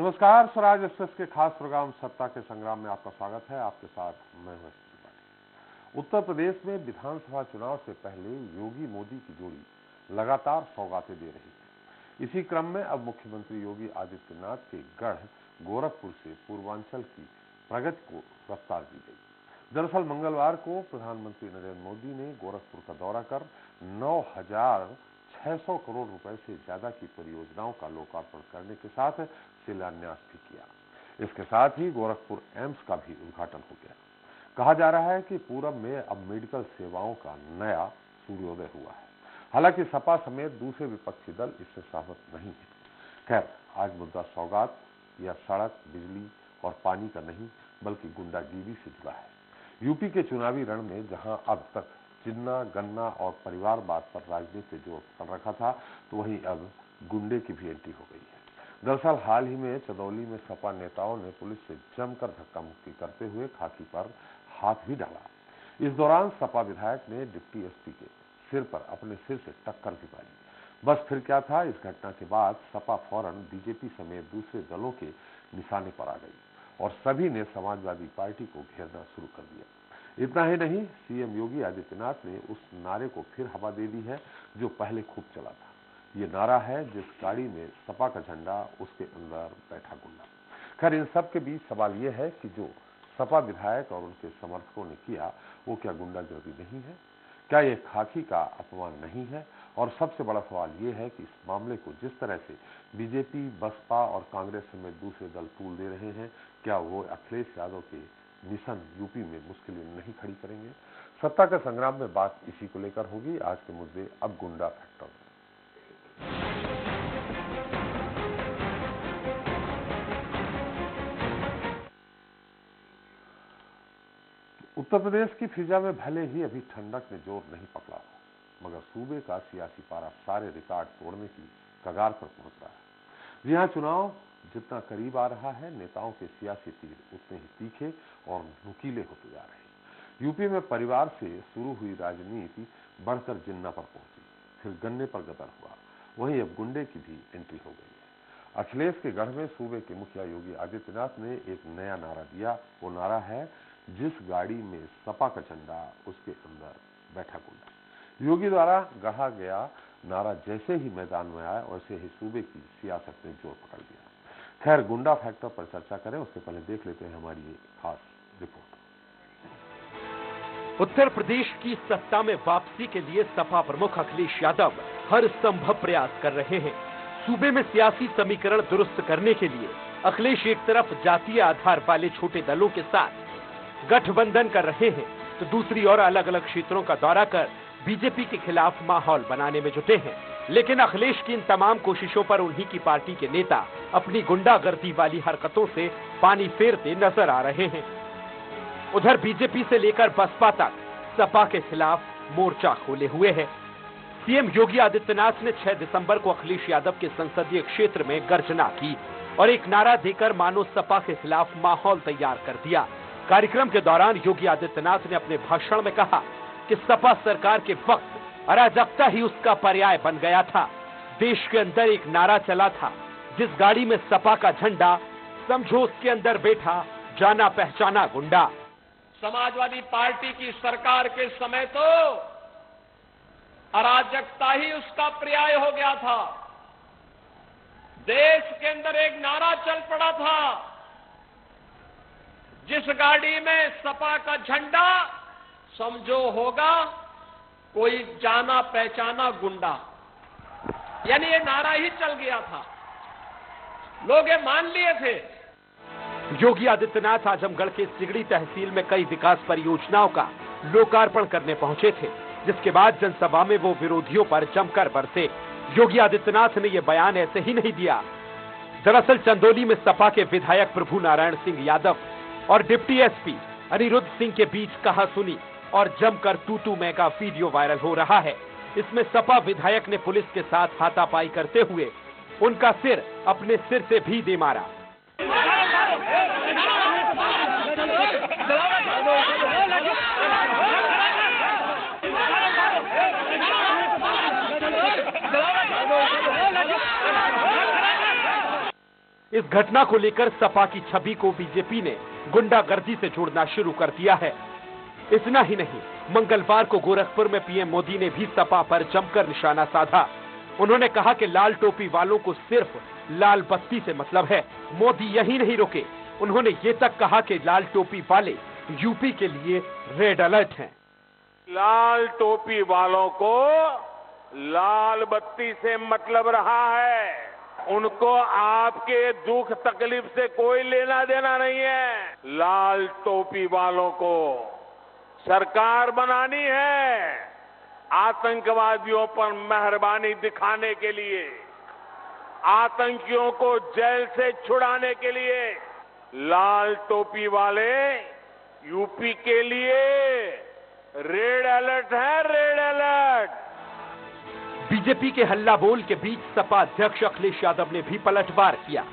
नमस्कार, स्वराज एक्सप्रेस के खास प्रोग्राम सत्ता के संग्राम में आपका स्वागत है। आपके साथ मैं हूं। उत्तर प्रदेश में विधानसभा चुनाव से पहले योगी मोदी की जोड़ी लगातार सौगातें दे रही है। इसी क्रम में अब मुख्यमंत्री योगी आदित्यनाथ के गढ़ गोरखपुर से पूर्वांचल की प्रगति को रफ्तार दी गई। दरअसल मंगलवार को प्रधानमंत्री नरेंद्र मोदी ने गोरखपुर का दौरा कर 9,600 करोड़ रुपए से ज्यादा की परियोजनाओं का लोकार्पण करने के साथ शिलान्यास भी किया। इसके साथ ही गोरखपुर एम्स का भी उद्घाटन हो गया। कहा जा रहा है कि पूरब में अब मेडिकल सेवाओं का नया सूर्योदय हुआ है। हालांकि सपा समेत दूसरे विपक्षी दल इससे सहमत नहीं है। खैर, आज मुद्दा सौगात या सड़क, बिजली और पानी का नहीं, बल्कि गुंडागिरी से जुड़ा है। यूपी के चुनावी रण में जहां अब तक चिन्ना, गन्ना और परिवारवाद पर राजनीति जोर पकड़ रखा था, तो वहीं अब गुंडे की भी एंट्री हो गई है। दरअसल हाल ही में चंदौली में सपा नेताओं ने पुलिस से जमकर धक्का मुक्की करते हुए खाकी पर हाथ भी डाला। इस दौरान सपा विधायक ने डिप्टी एसपी के सिर पर अपने सिर से टक्कर भी मारी। बस फिर क्या था, इस घटना के बाद सपा फौरन बीजेपी समेत दूसरे दलों के निशाने पर आ गई और सभी ने समाजवादी पार्टी को घेरना शुरू कर दिया। इतना ही नहीं, सीएम योगी आदित्यनाथ ने उस नारे को फिर हवा दे दी है जो पहले खूब चला था। ये नारा है, जिस गाड़ी में सपा का झंडा उसके अंदर बैठा गुंडा। खैर, इन सब के बीच सवाल यह है कि जो सपा विधायक और उनके समर्थकों ने किया, वो क्या गुंडागर्दी नहीं है? क्या ये खाकी का अपमान नहीं है? और सबसे बड़ा सवाल ये है कि इस मामले को जिस तरह से बीजेपी, बसपा और कांग्रेस समेत दूसरे दल तूल दे रहे हैं, क्या वो अखिलेश यादव के मिशन यूपी में मुश्किलें नहीं खड़ी करेंगे? सत्ता के संग्राम में बात इसी को लेकर होगी। आज के मुद्दे अब गुंडा फैक्टर। उत्तर प्रदेश की फिजा में भले ही अभी ठंडक ने जोर नहीं पकड़ा, मगर सूबे का सियासी पारा सारे रिकॉर्ड तोड़ने की कगार पर पहुंच रहा है। जी हां, चुनाव जितना करीब आ रहा है, नेताओं के सियासी तीर उतने ही तीखे और नुकीले होते जा रहे हैं। यूपी में परिवार से शुरू हुई राजनीति बढ़कर जिन्ना पर पहुंची, फिर गन्ने पर गदर हुआ, वहीं अब गुंडे की भी एंट्री हो गई है। अखिलेश के गढ़ में सूबे के मुखिया योगी आदित्यनाथ ने एक नया नारा दिया। वो नारा है, जिस गाड़ी में सपा का झंडा उसके अंदर बैठा गुंडा। योगी द्वारा गढ़ा गया नारा जैसे ही मैदान में आया, वैसे ही सूबे की सियासत ने जोर पकड़ लिया। खैर, गुंडा फैक्टर पर चर्चा करें उससे पहले देख लेते हैं हमारी ये खास रिपोर्ट। उत्तर प्रदेश की सत्ता में वापसी के लिए सपा प्रमुख अखिलेश यादव हर संभव प्रयास कर रहे हैं। सूबे में सियासी समीकरण दुरुस्त करने के लिए अखिलेश एक तरफ जातीय आधार वाले छोटे दलों के साथ गठबंधन कर रहे हैं, तो दूसरी ओर अलग अलग क्षेत्रों का दौरा कर बीजेपी के खिलाफ माहौल बनाने में जुटे हैं। लेकिन अखिलेश की इन तमाम कोशिशों पर उन्हीं की पार्टी के नेता अपनी गुंडागर्दी वाली हरकतों से पानी फेरते नजर आ रहे हैं। उधर बीजेपी से लेकर बसपा तक सपा के खिलाफ मोर्चा खोले हुए है। सीएम योगी आदित्यनाथ ने 6 दिसंबर को अखिलेश यादव के संसदीय क्षेत्र में गर्जना की और एक नारा देकर मानो सपा के खिलाफ माहौल तैयार कर दिया। कार्यक्रम के दौरान योगी आदित्यनाथ ने अपने भाषण में कहा कि सपा सरकार के वक्त अराजकता ही उसका पर्याय बन गया था। देश के अंदर एक नारा चला था, जिस गाड़ी में सपा का झंडा समझो उसके अंदर बैठा जाना पहचाना गुंडा। समाजवादी पार्टी की सरकार के समय तो अराजकता ही उसका पर्याय हो गया था। देश के अंदर एक नारा चल पड़ा था, जिस गाड़ी में सपा का झंडा समझो होगा कोई जाना पहचाना गुंडा। यानी ये नारा ही चल गया था, लोग ये मान लिए थे। योगी आदित्यनाथ आजमगढ़ के सिगड़ी तहसील में कई विकास परियोजनाओं का लोकार्पण करने पहुंचे थे, जिसके बाद जनसभा में वो विरोधियों पर जमकर बरसे। योगी आदित्यनाथ ने यह बयान ऐसे ही नहीं दिया। दरअसल चंदौली में सपा के विधायक प्रभु नारायण सिंह यादव और डिप्टी एसपी अनिरुद्ध सिंह के बीच कहासुनी और जमकर तू-तू मैं का वीडियो वायरल हो रहा है। इसमें सपा विधायक ने पुलिस के साथ हाथापाई करते हुए उनका सिर अपने सिर से भी दे मारा। इस घटना को लेकर सपा की छवि को बीजेपी ने गुंडागर्दी से जोड़ना शुरू कर दिया है। इतना ही नहीं, मंगलवार को गोरखपुर में पीएम मोदी ने भी सपा पर जमकर निशाना साधा। उन्होंने कहा कि लाल टोपी वालों को सिर्फ लाल बत्ती से मतलब है। मोदी यही नहीं रुके, उन्होंने ये तक कहा कि लाल टोपी वाले यूपी के लिए रेड अलर्ट हैं। लाल टोपी वालों को लाल बत्ती से मतलब रहा है, उनको आपके दुख तकलीफ से कोई लेना देना नहीं है। लाल टोपी वालों को सरकार बनानी है आतंकवादियों पर मेहरबानी दिखाने के लिए, आतंकियों को जेल से छुड़ाने के लिए। लाल टोपी वाले यूपी के लिए रेड अलर्ट है, रेड अलर्ट। बीजेपी के हल्ला बोल के बीच सपा अध्यक्ष अखिलेश यादव ने भी पलटवार किया।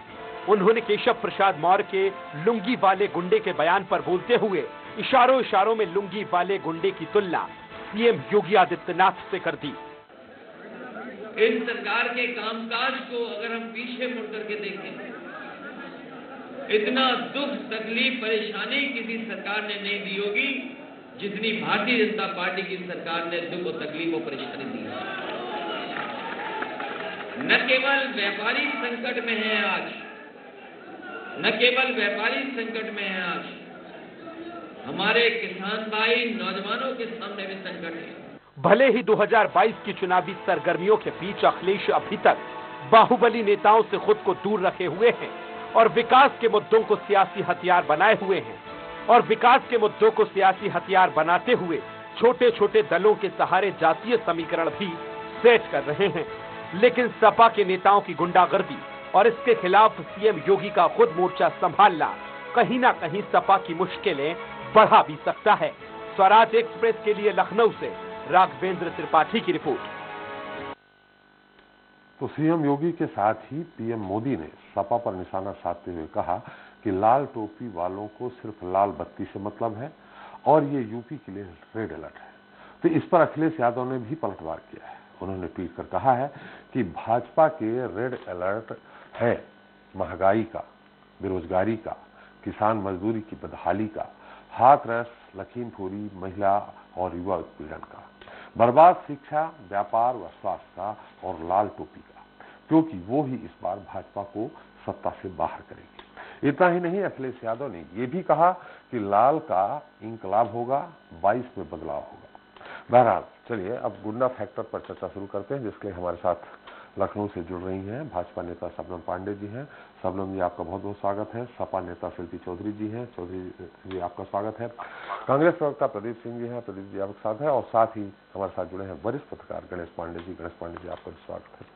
उन्होंने केशव प्रसाद मौर्य के लुंगी वाले गुंडे के बयान पर बोलते हुए इशारों इशारों में लुंगी वाले गुंडे की तुलना सीएम योगी आदित्यनाथ से कर दी। इन सरकार के कामकाज को अगर हम पीछे मुड़ करके देखें, इतना दुख तकलीफ परेशानी किसी सरकार ने नहीं दी होगी जितनी भारतीय जनता पार्टी की सरकार ने दुख और तकलीफ और परेशानी दी है। न केवल व्यापारी संकट में है आज, न केवल व्यापारी संकट में है आज, हमारे किसान भाई नौजवानों के सामने भी संकट है। भले ही 2022 की चुनावी सरगर्मियों के बीच अखिलेश अभी तक बाहुबली नेताओं से खुद को दूर रखे हुए हैं और विकास के मुद्दों को सियासी हथियार बनाए हुए हैं, और विकास के मुद्दों को सियासी हथियार बनाते हुए छोटे छोटे दलों के सहारे जातीय समीकरण भी सेट कर रहे हैं। लेकिन सपा के नेताओं की गुंडागर्दी और इसके खिलाफ सीएम योगी का खुद मोर्चा संभालना कहीं ना कहीं सपा की मुश्किलें बढ़ा भी सकता है। स्वराज एक्सप्रेस के लिए लखनऊ से राघवेंद्र त्रिपाठी की रिपोर्ट। तो सीएम योगी के साथ ही पीएम मोदी ने सपा पर निशाना साधते हुए कहा कि लाल टोपी वालों को सिर्फ लाल बत्ती से मतलब है और ये यूपी के लिए रेड अलर्ट है। तो इस पर अखिलेश यादव ने भी पलटवार किया है। उन्होंने ट्वीट कर कहा है कि भाजपा के रेड अलर्ट है महंगाई का, बेरोजगारी का, किसान मजदूरी की बदहाली का, हाथरस लखीमपुरी महिला और युवा उत्पीड़न का, बर्बाद शिक्षा, व्यापार व स्वास्थ्य का और लाल टोपी का, क्योंकि वो ही इस बार भाजपा को सत्ता से बाहर करेगी। इतना ही नहीं, अखिलेश यादव ने ये भी कहा कि लाल का इंकलाब होगा, 22 में बदलाव होगा। बहरहाल चलिए अब गुंडा फैक्टर पर चर्चा शुरू करते हैं, जिसके लिए हमारे साथ लखनऊ से जुड़ रही हैं भाजपा नेता शबनम पांडे जी हैं। शबनम जी, आपका बहुत बहुत स्वागत है। सपा नेता शिल्पी चौधरी जी हैं। चौधरी जी, आपका स्वागत है। कांग्रेस प्रवक्ता प्रदीप सिंह जी हैं। प्रदीप जी आपके साथ है, और साथ ही हमारे साथ जुड़े हैं वरिष्ठ पत्रकार गणेश पांडे जी। गणेश पांडे जी, आपका भी स्वागत है।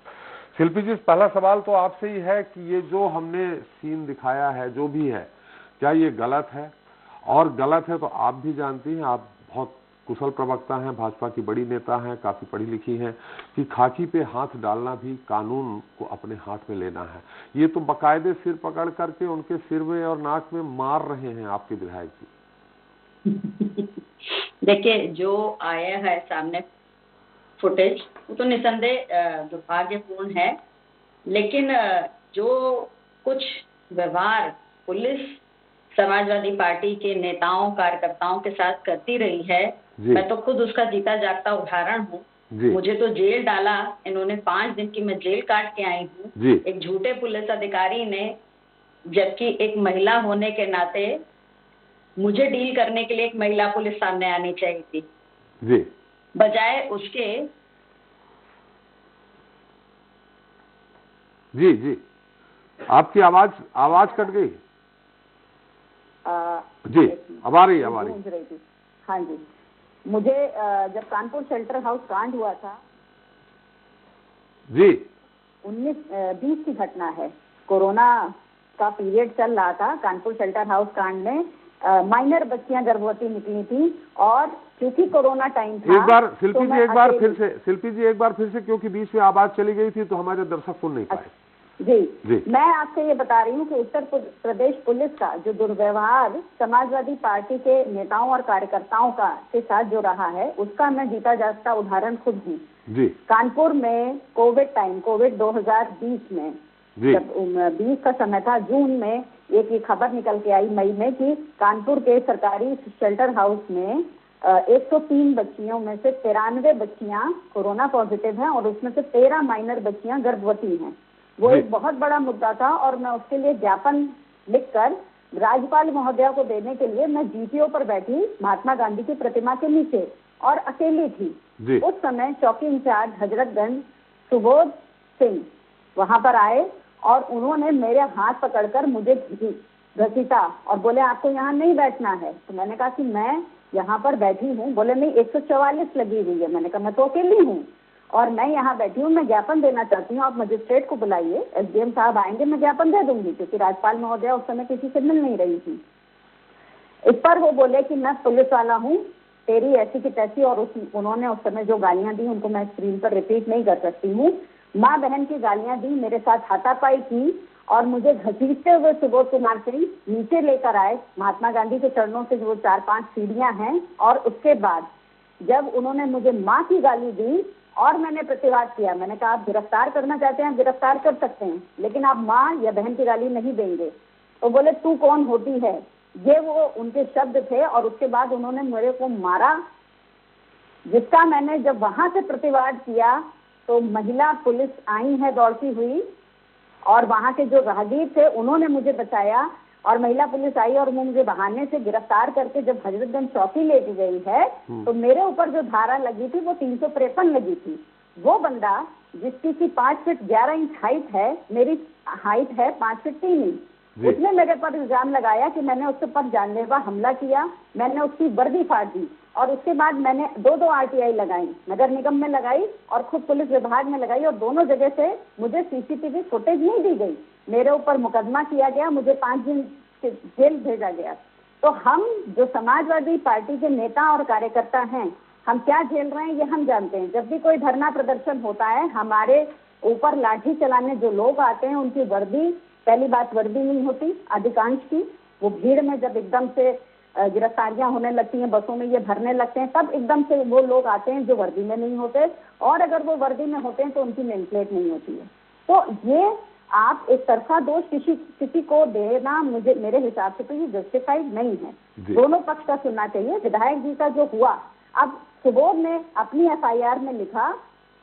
शिल्पी जी, पहला सवाल तो आपसे ही है कि ये जो हमने सीन दिखाया है, जो भी है, क्या ये गलत है? और गलत है तो आप भी जानती हैं, आप बहुत कुशल प्रवक्ता हैं, भाजपा की बड़ी नेता हैं, काफी पढ़ी लिखी हैं, कि खाकी पे हाथ डालना भी कानून को अपने हाथ में लेना है। ये तो बाकायदे सिर पकड़ करके उनके सिर में और नाक में मार रहे हैं आपके विधायक जी। देखिए, जो आया है सामने फुटेज, वो तो निसंदेह दुर्भाग्यपूर्ण है, लेकिन जो कुछ व्यवहार पुलिस समाजवादी पार्टी के नेताओं कार्यकर्ताओं के साथ करती रही है, मैं तो खुद उसका जीता जागता उदाहरण हूँ। मुझे तो जेल डाला इन्होंने, 5 दिन की मैं जेल काट के आई हूँ एक झूठे पुलिस अधिकारी ने, जबकि एक महिला होने के नाते मुझे डील करने के लिए एक महिला पुलिस सामने आनी चाहिए थी जी। बजाय उसके जी आपकी आवाज कट गई जी, अब आ रही थी। हाँ जी, मुझे जब कानपुर शेल्टर हाउस कांड हुआ था जी, 19-20 की घटना है, कोरोना का पीरियड चल रहा था। कानपुर शेल्टर हाउस कांड में माइनर बच्चियां गर्भवती निकली थी, और क्योंकि कोरोना टाइम था। एक बार शिल्पी जी, एक बार फिर से, क्योंकि बीच में आवाज चली गई थी तो हमारे दर्शक सुन नहीं पाए। जी, मैं आपसे ये बता रही हूँ कि उत्तर प्रदेश पुलिस का जो दुर्व्यवहार समाजवादी पार्टी के नेताओं और कार्यकर्ताओं का के साथ जो रहा है, उसका मैं जीता जागता उदाहरण खुद हूँ जी। कानपुर में कोविड 2020 में जब 20 का समय था, जून में एक ये खबर निकल के आई मई में कि कानपुर के सरकारी शेल्टर हाउस में 103 बच्चियों में से 93 बच्चियां कोरोना पॉजिटिव हैं और उसमें से 13 माइनर बच्चियां गर्भवती हैं। वो एक बहुत बड़ा मुद्दा था और मैं उसके लिए ज्ञापन लिखकर राज्यपाल महोदया को देने के लिए मैं जीपीओ पर बैठी महात्मा गांधी की प्रतिमा के नीचे और अकेली थी। उस समय चौकी इंचार्ज हजरतगंज सुबोध सिंह वहां पर आए और उन्होंने मेरे हाथ पकड़कर मुझे घसीटा और बोले आपको यहाँ नहीं बैठना है। तो मैंने कहा कि मैं यहाँ पर बैठी हूँ। बोले नहीं 144 लगी हुई है। मैंने कहा मैं तो अकेली हूँ और मैं यहाँ बैठी हूँ, मैं ज्ञापन देना चाहती हूँ, आप मजिस्ट्रेट को बुलाइए, एसडीएम साहब आएंगे, मैं ज्ञापन दे दूंगी, क्योंकि राज्यपाल महोदया उस समय किसी से मिल नहीं रही थी। इस पर वो बोले कि मैं पुलिस वाला हूँ, तेरी ऐसी की तैसी, और उन्होंने उस समय जो गालियां दी उनको मैं स्क्रीन पर रिपीट नहीं कर सकती हूँ। माँ बहन की गालियां दी, मेरे साथ हाथापाई की और मुझे घसीटते हुए सुबोध कुमार सिंह नीचे लेकर आए महात्मा गांधी के चरणों से जो 4-5 सीढ़ियां हैं। और उसके बाद जब उन्होंने मुझे माँ की गाली दी और मैंने प्रतिवाद किया, मैंने कहा आप गिरफ्तार करना चाहते हैं गिरफ्तार कर सकते हैं, लेकिन आप माँ या बहन की गाली नहीं देंगे। तो बोले तू कौन होती है, ये वो उनके शब्द थे। और उसके बाद उन्होंने मेरे को मारा, जिसका मैंने जब वहां से प्रतिवाद किया तो महिला पुलिस आई है दौड़ती हुई और वहां के जो राहगीर थे उन्होंने मुझे बचाया और महिला पुलिस आई और वो मुझे बहाने से गिरफ्तार करके जब हजरतगंज चौकी लेके गई है तो मेरे ऊपर जो धारा लगी थी वो 353 लगी थी। वो बंदा जिसकी 5 फीट 11 इंच हाइट है, मेरी हाइट है 5 फीट 3 इंच, उसने मेरे पर इल्जाम लगाया कि मैंने उसके पर जानलेवा हमला किया, मैंने उसकी वर्दी फाड़ दी। और उसके बाद मैंने 2 आरटीआई लगाई, नगर निगम में लगाई और खुद पुलिस विभाग में लगाई, और दोनों जगह से मुझे सीसीटीवी फुटेज नहीं दी गई। मेरे ऊपर मुकदमा किया गया, मुझे 5 दिन जेल भेजा गया। तो हम जो समाजवादी पार्टी के नेता और कार्यकर्ता हैं, हम क्या झेल रहे हैं ये हम जानते हैं। जब भी कोई धरना प्रदर्शन होता है, हमारे ऊपर लाठी चलाने जो लोग आते हैं उनकी वर्दी, पहली बात वर्दी नहीं होती अधिकांश की। वो भीड़ में जब एकदम से गिरफ्तारियां होने लगती हैं, बसों में ये भरने लगते हैं, तब एकदम से वो लोग आते हैं जो वर्दी में नहीं होते, और अगर वो वर्दी में होते हैं तो उनकी नेम प्लेट नहीं होती है। तो ये आप एक तरफा दोष किसी को देना मुझे मेरे हिसाब से तो ये जस्टिफाइड नहीं है। दोनों पक्ष का सुनना चाहिए। विधायक जी का जो हुआ, अब सुबोध ने अपनी एफआईआर में लिखा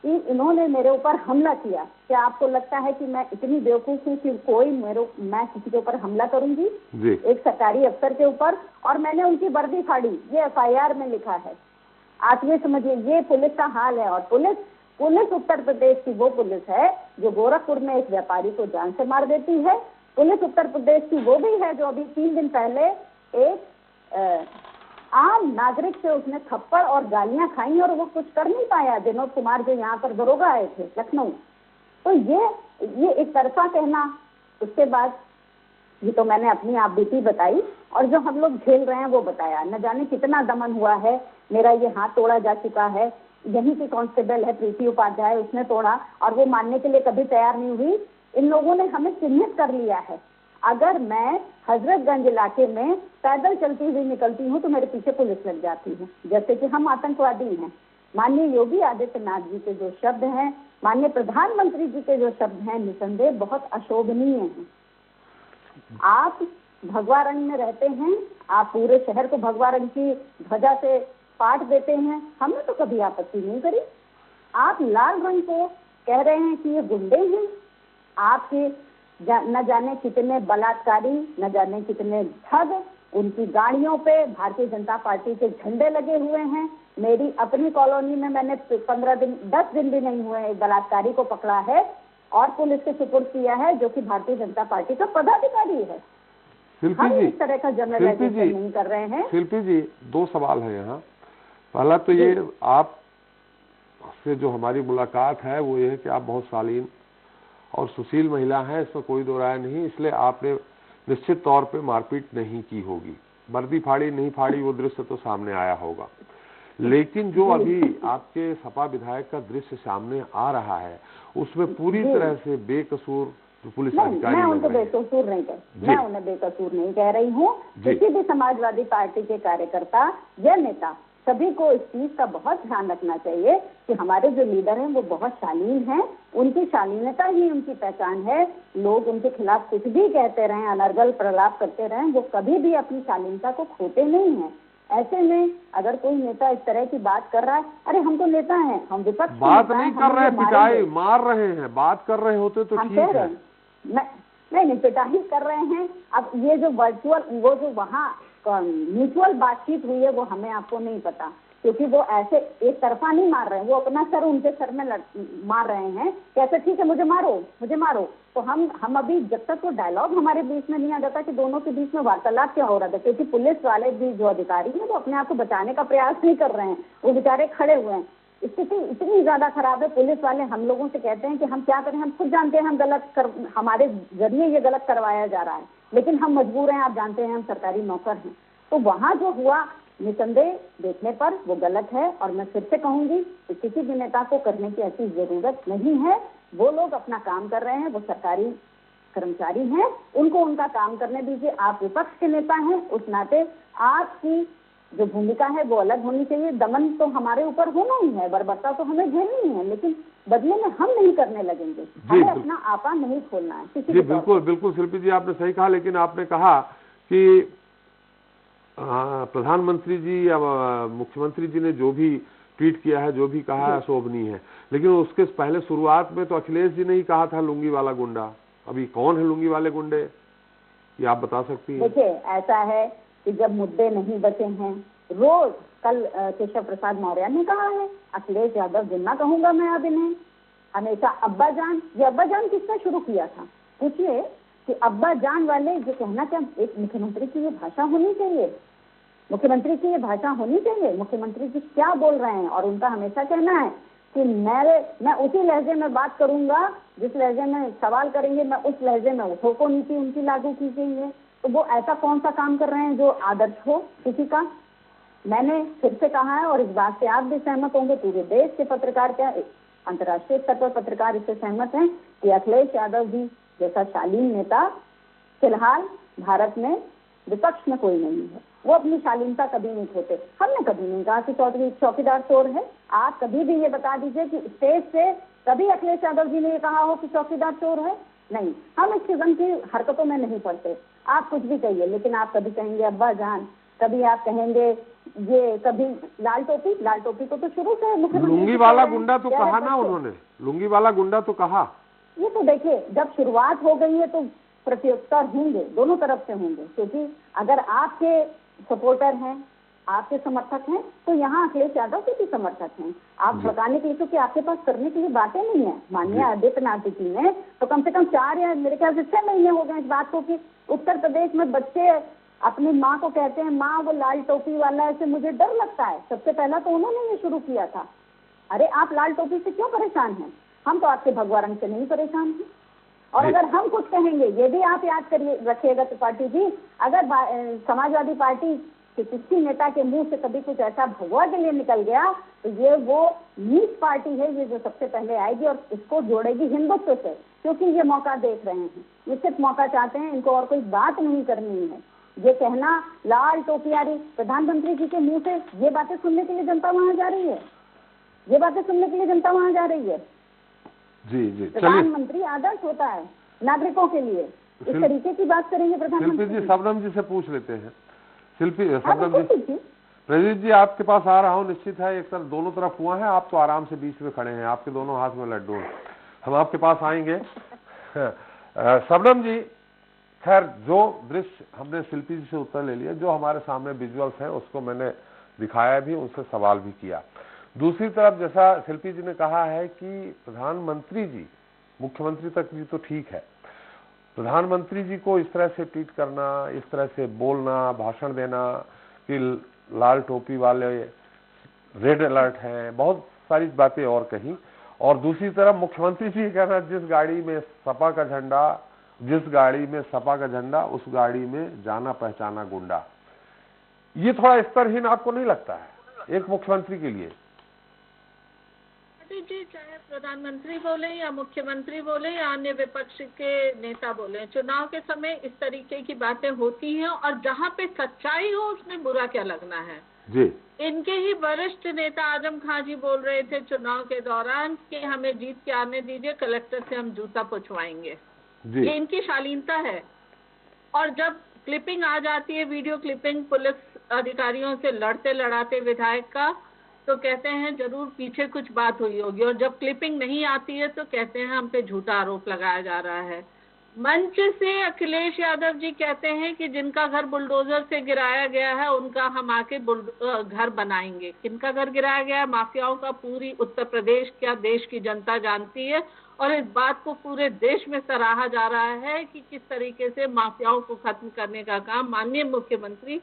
कि इन्होंने मेरे ऊपर हमला किया। क्या आपको लगता है कि मैं इतनी बेवकूफ हूँ कि मैं किसी के ऊपर हमला करूंगी, एक सरकारी अफसर के ऊपर? और मैंने उनकी वर्दी फाड़ी, ये एफआईआर में लिखा है। आप ये समझिए, ये पुलिस का हाल है। और पुलिस उत्तर प्रदेश की वो पुलिस है जो गोरखपुर में एक व्यापारी को जान से मार देती है। पुलिस उत्तर प्रदेश की वो भी है जो अभी 3 दिन पहले एक आम नागरिक से उसने थप्पड़ और गालियां खाई और वो कुछ कर नहीं पाया। विनोद कुमार जो यहाँ पर दरोगा आए थे लखनऊ। तो ये एक तरफा कहना। उसके बाद ये तो मैंने अपनी आप बीती बताई और जो हम लोग झेल रहे हैं वो बताया। न जाने कितना दमन हुआ है। मेरा ये हाथ तोड़ा जा चुका है। यहीं की कांस्टेबल है प्रीति उपाध्याय, उसने तोड़ा और वो मानने के लिए कभी तैयार नहीं हुई। इन लोगों ने हमें चिन्हित कर लिया है। अगर मैं हजरतगंज इलाके में पैदल चलती हुई निकलती हूँ तो मेरे पीछे पुलिस लग जाती है, जैसे कि हम आतंकवादी हैं। माननीय योगी आदित्यनाथ जी के जो शब्द हैं, माननीय प्रधानमंत्री जी के जो शब्द हैं, निसंदेह बहुत अशोभनीय हैं। आप भगवा रंग में रहते हैं, आप पूरे शहर को भगवा रंग की ध्वजा से पाट देते हैं, हमने तो कभी आपत्ति नहीं करी। आप लाल रंग को कह रहे हैं कि ये गुंडे हैं। आपके न जाने कितने बलात्कारी, न जाने कितने ठग, उनकी गाड़ियों पे भारतीय जनता पार्टी के झंडे लगे हुए हैं। मेरी अपनी कॉलोनी में मैंने 10 दिन भी नहीं हुए एक बलात्कारी को पकड़ा है और पुलिस के सुपुर्द किया है, जो कि भारतीय जनता पार्टी का पदाधिकारी है। हम इस तरह का जनरलाइजेशन नहीं कर रहे हैं। शिल्पी जी, 2 सवाल है यहाँ। पहला तो ये, आप से जो हमारी मुलाकात है वो ये है कि आप बहुत शालीन और सुशील महिला है, इसमें कोई दो राय नहीं। इसलिए आपने निश्चित तौर पे मारपीट नहीं की होगी। वर्दी फाड़ी नहीं फाड़ी वो दृश्य तो सामने आया होगा, लेकिन जो अभी आपके सपा विधायक का दृश्य सामने आ रहा है उसमें पूरी तरह से बेकसूर जो पुलिस अधिकारी मैं उनको बेकसूर नहीं मैं उन्हें बेकसूर नहीं कह रही हूँ। किसी भी समाजवादी पार्टी के कार्यकर्ता या नेता सभी को इस चीज का बहुत ध्यान रखना चाहिए कि हमारे जो लीडर हैं वो बहुत शालीन हैं, उनकी शालीनता ही उनकी पहचान है। लोग उनके खिलाफ कुछ भी कहते रहें, अनर्गल प्रलाप करते रहें, वो कभी भी अपनी शालीनता को खोते नहीं हैं। ऐसे में अगर कोई नेता इस तरह की बात कर रहा है, अरे हम तो नेता हैं, हम विपक्ष बात नहीं कर रहे, पिटाई मार रहे हैं, बात कर रहे होते तो ठीक है। नहीं, पिटाई कर रहे हैं। अब ये जो वर्चुअल, वो जो वहाँ म्यूचुअल बातचीत हुई है वो हमें आपको नहीं पता, क्योंकि वो ऐसे एक तरफा नहीं मार रहे हैं, वो अपना सर उनके सर में मार रहे हैं। कैसे ठीक है, मुझे मारो मुझे मारो। तो हम अभी जब तक वो डायलॉग हमारे बीच में नहीं आ जाता कि दोनों के बीच में वार्तालाप क्या हो रहा था, क्योंकि पुलिस वाले भी जो अधिकारी हैं वो अपने आप को बचाने का प्रयास नहीं कर रहे हैं, वो बेचारे खड़े हुए हैं। स्थिति इतनी ज्यादा खराब है, पुलिस वाले हम लोगों से कहते हैं कि हम क्या करें, हम खुद जानते हैं हम हमारे जरिए ये गलत करवाया जा रहा है, लेकिन हम मजबूर हैं, आप जानते हैं हम सरकारी नौकर हैं। तो वहाँ जो हुआ निसंदेह देखने पर वो गलत है, और मैं फिर से कहूंगी कि किसी भी नेता को करने की ऐसी जरूरत नहीं है। वो लोग अपना काम कर रहे हैं, वो सरकारी कर्मचारी हैं, उनको उनका काम करने दीजिए। आप विपक्ष के नेता हैं, उस नाते आपकी जो भूमिका है वो अलग होनी चाहिए। दमन तो हमारे ऊपर होना ही है, बर्बरता तो हमें झेलनी ही है, लेकिन बदले में हम नहीं करने लगेंगे। हमें अपना आपा नहीं खोलना है किसी जी। बिल्कुल बिल्कुल शिल्पी जी, आपने सही कहा, लेकिन आपने कहा कि प्रधानमंत्री जी या मुख्यमंत्री जी ने जो भी ट्वीट किया है, जो भी कहा है, अशोभनीय है, लेकिन उसके पहले शुरुआत में तो अखिलेश जी ने ही कहा था लुंगी वाला गुंडा। अभी कौन है लुंगी वाले गुंडे, ये आप बता सकती हैं? देखिए, ऐसा है कि जब मुद्दे नहीं बचे हैं, रोज कल केशव प्रसाद मौर्य ने कहा है, अखिलेश यादव जिन्ना कहूंगा मैं अब इन्हें, हमेशा अब्बा जान। ये अब्बा जान किसने शुरू किया था? पूछिए कि अब्बा जान वाले ये कहना, क्या एक मुख्यमंत्री की ये भाषा होनी चाहिए? मुख्यमंत्री की ये भाषा होनी चाहिए? मुख्यमंत्री जी क्या बोल रहे हैं, और उनका हमेशा कहना है कि मैं उसी लहजे में बात करूंगा, जिस लहजे में सवाल करेंगे मैं उस लहजे में ठोको नीति उनकी लागू की गई है। तो वो ऐसा कौन सा काम कर रहे हैं जो आदर्श हो किसी का? मैंने फिर से कहा है, और इस बात से आप भी सहमत होंगे, पूरे देश के पत्रकार, क्या अंतर्राष्ट्रीय स्तर पर पत्रकार इससे सहमत हैं कि अखिलेश यादव जी जैसा शालीन नेता फिलहाल भारत में विपक्ष में कोई नहीं है। वो अपनी शालीनता कभी नहीं खोते। हमने कभी नहीं कहा कि चौकीदार चोर है। आप कभी भी ये बता दीजिए कि स्टेज से कभी अखिलेश यादव जी ने ये कहा हो कि चौकीदार चोर है? नहीं, हम इस किस्म की हरकतों में नहीं पड़ते। आप कुछ भी कहिए, लेकिन आप कभी कहेंगे अब्बा जान, कभी आप कहेंगे ये, कभी लाल टोपी को तो शुरू से मुख्यमंत्री लुंगी वाला गुंडा तो कहा ना उन्होंने, लुंगी वाला गुंडा तो कहा। ये तो देखिए, जब शुरुआत हो गई है तो प्रत्युत्तर होंगे, दोनों तरफ से होंगे, क्योंकि अगर आपके सपोर्टर हैं, आपके समर्थक हैं, तो यहाँ अखिलेश यादव के भी समर्थक हैं। आप भड़काने के लिए, क्योंकि आपके पास करने के लिए बातें नहीं है। माननीय आदित्यनाथ जी ने तो कम से कम 4 या मेरे ख्याल से 6 महीने हो गए इस बात को कि उत्तर प्रदेश में बच्चे अपनी माँ को कहते हैं, माँ वो लाल टोपी वाला है, ऐसे मुझे डर लगता है। सबसे पहला तो उन्होंने ये शुरू किया था। अरे आप लाल टोपी से क्यों परेशान हैं? हम तो आपके भगवा रंग से नहीं परेशान हैं। और अगर हम कुछ कहेंगे, ये भी आप याद करिए रखिएगा त्रिपाठी जी, अगर समाजवादी पार्टी के किसी नेता के मुंह से कभी कुछ ऐसा भगवा के लिए निकल गया, तो ये वो नीच पार्टी है, ये जो सबसे पहले आएगी और इसको जोड़ेगी हिंदुत्व से, क्योंकि ये मौका देख रहे हैं, ये सिर्फ मौका चाहते हैं, इनको और कोई बात नहीं करनी है। ये कहना लाल टोपियारी, प्रधानमंत्री जी के मुंह से ये बातें सुनने के लिए जनता वहां जा रही है, ये बातें सुनने के लिए जनता वहां जा रही है। जी प्रधानमंत्री आदर्श होता है नागरिकों के लिए, इस तरीके की बात करेंगे प्रधानमंत्री जी। शबनम जी से पूछ लेते हैं। शबनम जी, प्रदीप जी आपके पास आ रहा हूँ, निश्चित है एक तरफ दोनों तरफ हुआ है, आप तो आराम से बीच में खड़े हैं, आपके दोनों हाथ में लड्डू हैं, हम आपके पास आएंगे। शबनम जी, खैर जो दृश्य हमने शिल्पी जी से उत्तर ले लिया, जो हमारे सामने विजुअल्स हैं उसको मैंने दिखाया भी, उनसे सवाल भी किया। दूसरी तरफ जैसा शिल्पी जी ने कहा है कि प्रधानमंत्री जी, मुख्यमंत्री तक भी तो ठीक है, प्रधानमंत्री जी को इस तरह से ट्वीट करना, इस तरह से बोलना, भाषण देना कि लाल टोपी वाले रेड अलर्ट हैं, बहुत सारी बातें और कही। और दूसरी तरफ मुख्यमंत्री जी कहना जिस गाड़ी में सपा का झंडा उस गाड़ी में जाना पहचाना गुंडा, ये थोड़ा स्तरहीन आपको नहीं लगता है एक मुख्यमंत्री के लिए? जी, चाहे प्रधानमंत्री बोले या मुख्यमंत्री बोले या अन्य विपक्ष के नेता बोले, चुनाव के समय इस तरीके की बातें होती हैं, और जहाँ पे सच्चाई हो उसमें बुरा क्या लगना है। जी। इनके ही वरिष्ठ नेता आजम खान जी बोल रहे थे चुनाव के दौरान कि हमें जीत के आने दीजिए, कलेक्टर से हम जूता पुछवाएंगे। ये इनकी शालीनता है। और जब क्लिपिंग आ जाती है, वीडियो क्लिपिंग पुलिस अधिकारियों से लड़ते लड़ाते विधायक का, तो कहते हैं जरूर पीछे कुछ बात हुई होगी। और जब क्लिपिंग नहीं आती है तो कहते हैं हम पे झूठा आरोप लगाया जा रहा है। मंच से अखिलेश यादव जी कहते हैं कि जिनका घर बुलडोजर से गिराया गया है उनका हम आके घर बनाएंगे। किनका घर गिराया गया है? माफियाओं का। पूरी उत्तर प्रदेश, क्या देश की जनता जानती है। और इस बात को पूरे देश में सराहा जा रहा है कि किस तरीके से माफियाओं को खत्म करने का काम माननीय मुख्यमंत्री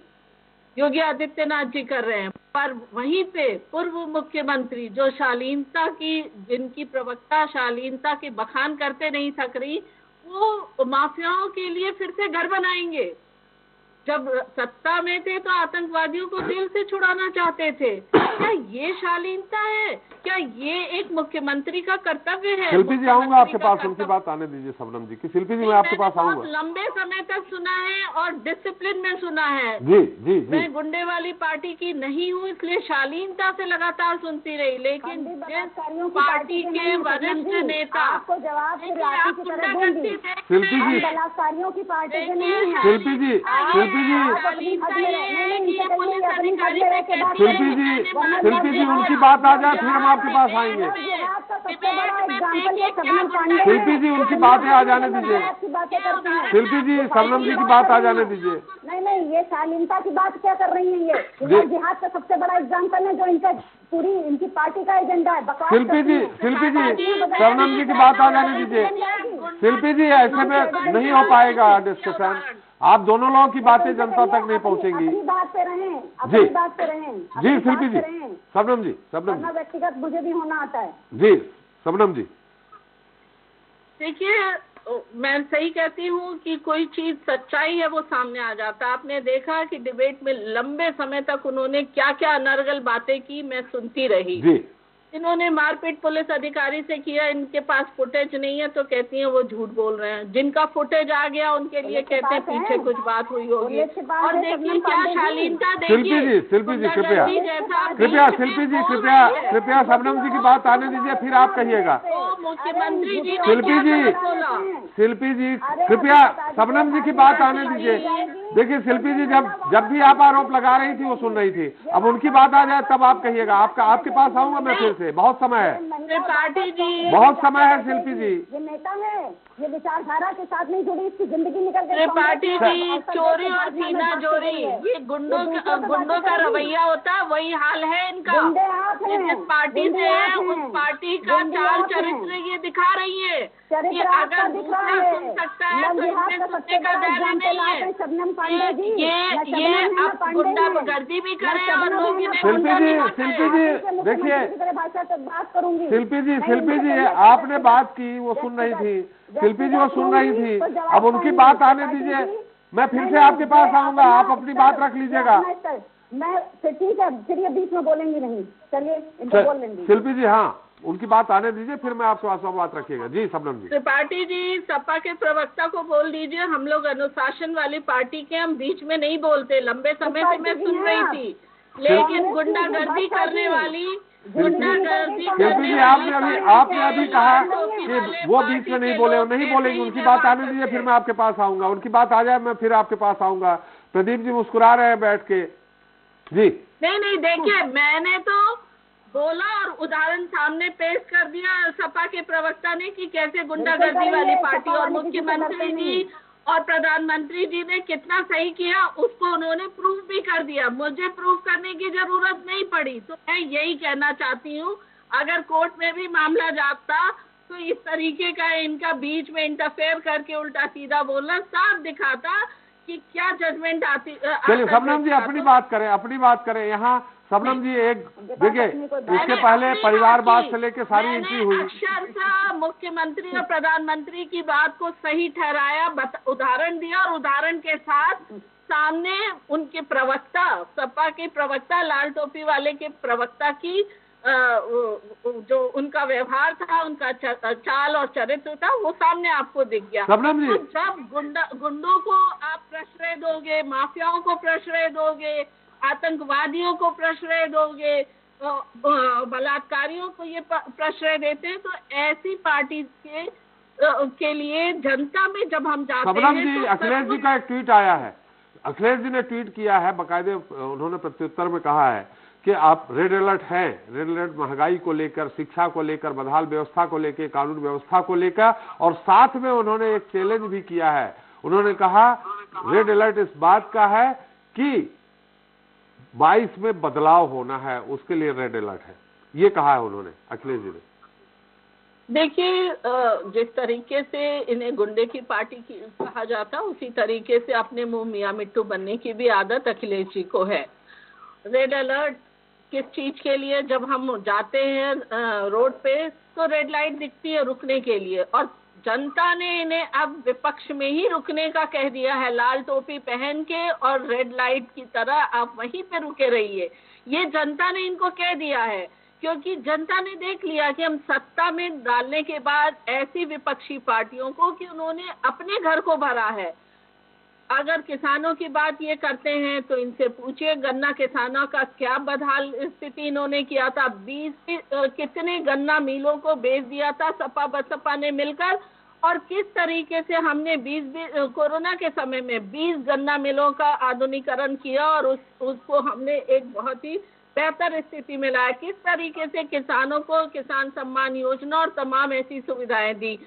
योगी आदित्यनाथ जी कर रहे हैं। पर वहीं पे पूर्व मुख्यमंत्री जो शालीनता की, जिनकी प्रवक्ता शालीनता की बखान करते नहीं थक रही, वो माफियाओं के लिए फिर से घर बनाएंगे। जब सत्ता में थे तो आतंकवादियों को जेल से छुड़ाना चाहते थे। क्या ये शालीनता है? क्या ये एक मुख्यमंत्री का कर्तव्य है? शिल्पी जी आऊंगा आपके पास, उनकी बात आने दीजिए शबनम जी की। शिल्पी जी मैं आपके पास आऊंगा। लंबे समय तक सुना है और डिसिप्लिन में सुना है। जी जी जी। मैं गुंडे वाली पार्टी की नहीं हूँ, इसलिए शालीनता से लगातार सुनती रही। लेकिन जिस पार्टी के वरिष्ठ नेता आपको जवाब शिल्पी जी, बलात्कारियों की पार्टी के नहीं है। शिल्पी जी, शिल्पी जी, शिल्पी जी उनकी बात आ जाए फिर हम आपके पास आएंगे। शिल्पी जी उनकी बातें आ जाने दीजिए। शिल्पी जी शबनम जी की बात आ जाने दीजिए। नहीं, ये शालीनता की बात क्या कर रही है? ये जिहाद का सबसे बड़ा एग्जाम्पल है जो इनका पूरी इनकी पार्टी का एजेंडा है। शिल्पी जी, शिल्पी जी शबनम जी की बात आ जाने दीजिए। शिल्पी जी ऐसे में नहीं हो पाएगा डिस्कशन। आप दोनों लोगों की बातें जनता तक नहीं पहुंचेंगी। अपनी बात पे रहें, अपनी बात पे रहें। जी शिल्पी जी, शबनम जी, शबनम जी, व्यक्तिगत मुझे भी होना आता है। जी शबनम जी। देखिए, मैं सही कहती हूँ कि कोई चीज सच्चाई है वो सामने आ जाता है। आपने देखा कि डिबेट में लंबे समय तक उन्होंने क्या क्या अनर्गल बातें की, मैं सुनती रही। जी। इन्होंने मारपीट पुलिस अधिकारी से किया, इनके पास फुटेज नहीं है तो कहती हैं वो झूठ बोल रहे हैं। जिनका फुटेज आ गया उनके लिए कहते हैं पीछे कुछ बात हुई होगी। और देखिए क्या शालीनता। शिल्पी जी, शिल्पी जी कृपया कृपया, शिल्पी जी कृपया कृपया शबनम जी की बात आने दीजिए फिर आप कहिएगा। मुख्यमंत्री जी, शिल्पी जी, शिल्पी जी कृपया शबनम जी की बात आने दीजिए। देखिए शिल्पी जी जब भी आप आरोप लगा रही थी वो सुन रही थी, अब उनकी बात आ जाए तब आप कहिएगा। आपके पास आऊंगा मैं फिर से, बहुत समय है, त्रिपाठी जी बहुत समय है। शिल्पी जी ये नेता है, ये विचारधारा के साथ नहीं जुड़ी, इसकी जिंदगी निकल गई। त्रिपाठी जी, चोरी और सीना चोरी, ये गुंडों का रवैया होता है, वही हाल है इनका। जिस पार्टी से है उस पार्टी का चाल चरित्र ये दिखा रही है कि अगर दूसरा सुन सकता है तो इसमें सुनने का दायरा नहीं है। ये अब गुंडागर्दी भी करे और लोग शिल्पी जी देखिए, शिल्पी जी आपने बात की वो सुन रही थी, शिल्पी जी वो सुन रही थी, अब उनकी बात आने दीजिए। मैं फिर से आपके पास आऊंगा, आप अपनी बात रख लीजिएगा। मैं फिर ठीक है, फिर ये बीच में बोलेंगी नहीं, चलिए इनको बोल लेंगी। शिल्पी जी हाँ, उनकी बात आने दीजिए फिर मैं आपसे पास बात रखिएगा। जी शबनम जी। त्रिपाठी जी, सपा के प्रवक्ता को बोल दीजिए, हम लोग अनुशासन वाली पार्टी के, हम बीच में नहीं बोलते। लंबे समय से मैं सुन रही थी, लेकिन गुंडागर्दी करने वाली शिल्पी जी आपने अभी कहा कि वो बीच में नहीं बोलेंगे। उनकी बात आने दीजिए फिर मैं आपके पास आऊंगा। उनकी बात आ जाए मैं फिर आपके पास आऊंगा। प्रदीप जी मुस्कुरा रहे हैं बैठ के। जी नहीं, देखिए मैंने तो बोला और उदाहरण सामने पेश कर दिया सपा के प्रवक्ता ने कि कैसे गुंडागर्दी वाली पार्टी, और मुख्यमंत्री जी और प्रधानमंत्री जी ने कितना सही किया उसको उन्होंने प्रूफ भी कर दिया। मुझे प्रूफ करने की जरूरत नहीं पड़ी। तो मैं यही कहना चाहती हूँ, अगर कोर्ट में भी मामला जाता तो इस तरीके का इनका बीच में इंटरफेयर करके उल्टा सीधा बोलना साफ दिखाता कि क्या जजमेंट आती। चलिए शबनम जी अपनी बात करें यहाँ। शबनम जी एक देखिए, इसके पहले परिवारवाद से लेके सारी एंट्री हुई। अक्षरशः मुख्यमंत्री और प्रधानमंत्री की बात को सही ठहराया, उदाहरण दिया, और उदाहरण के साथ सामने उनके प्रवक्ता, सपा के प्रवक्ता, लाल टोपी वाले के प्रवक्ता की जो उनका व्यवहार था, उनका चाल और चरित्र था, वो सामने आपको दिख गया। शबनम जी, तो जब गुंडों को आप प्रश्रय दोगे, माफियाओं को प्रश्रय दोगे, आतंकवादियों को प्रश्रय दोगे, बलात्कारियों को ये प्रश्रय देते हैं, तो ऐसी पार्टी के लिए जनता में जब हम जाते हैं जी, तो अखिलेश जी का एक ट्वीट आया है, अखिलेश जी ने ट्वीट किया है, बाकायदे उन्होंने प्रत्युत्तर में कहा है कि आप रेड अलर्ट हैं, रेड अलर्ट महंगाई को लेकर, शिक्षा को लेकर, बदहाल व्यवस्था को लेकर, कानून व्यवस्था को लेकर, और साथ में उन्होंने एक चैलेंज भी किया है। उन्होंने कहा रेड अलर्ट इस बात का है कि 22 में बदलाव होना है, उसके लिए रेड अलर्ट है, ये कहा है उन्होंने, अखिलेश जी ने। देखिए, जिस तरीके से इन्हें गुंडे की पार्टी की कहा जाता, उसी तरीके से अपने मुंह मियां मिट्टू बनने की भी आदत अखिलेश जी को है। रेड अलर्ट किस चीज के लिए? जब हम जाते हैं रोड पे तो रेड लाइट दिखती है रुकने के लिए, और जनता ने इन्हें अब विपक्ष में ही रुकने का कह दिया है, लाल टोपी पहन के और रेड लाइट की तरह आप वहीं पे रुके रहिए, ये जनता ने इनको कह दिया है। क्योंकि जनता ने देख लिया कि हम सत्ता में डालने के बाद ऐसी विपक्षी पार्टियों को कि उन्होंने अपने घर को भरा है। अगर किसानों की बात ये करते हैं तो इनसे पूछिए, गन्ना किसानों का क्या बदहाल स्थिति इन्होंने किया था। 20 कितने गन्ना मिलों को बेच दिया था सपा बसपा ने मिलकर, और किस तरीके से हमने 20 कोरोना के समय में 20 गन्ना मिलों का आधुनिकीकरण किया और उसको हमने एक बहुत ही बेहतर स्थिति में लाया। किस तरीके से किसानों को किसान सम्मान योजना और तमाम ऐसी सुविधाएं दी।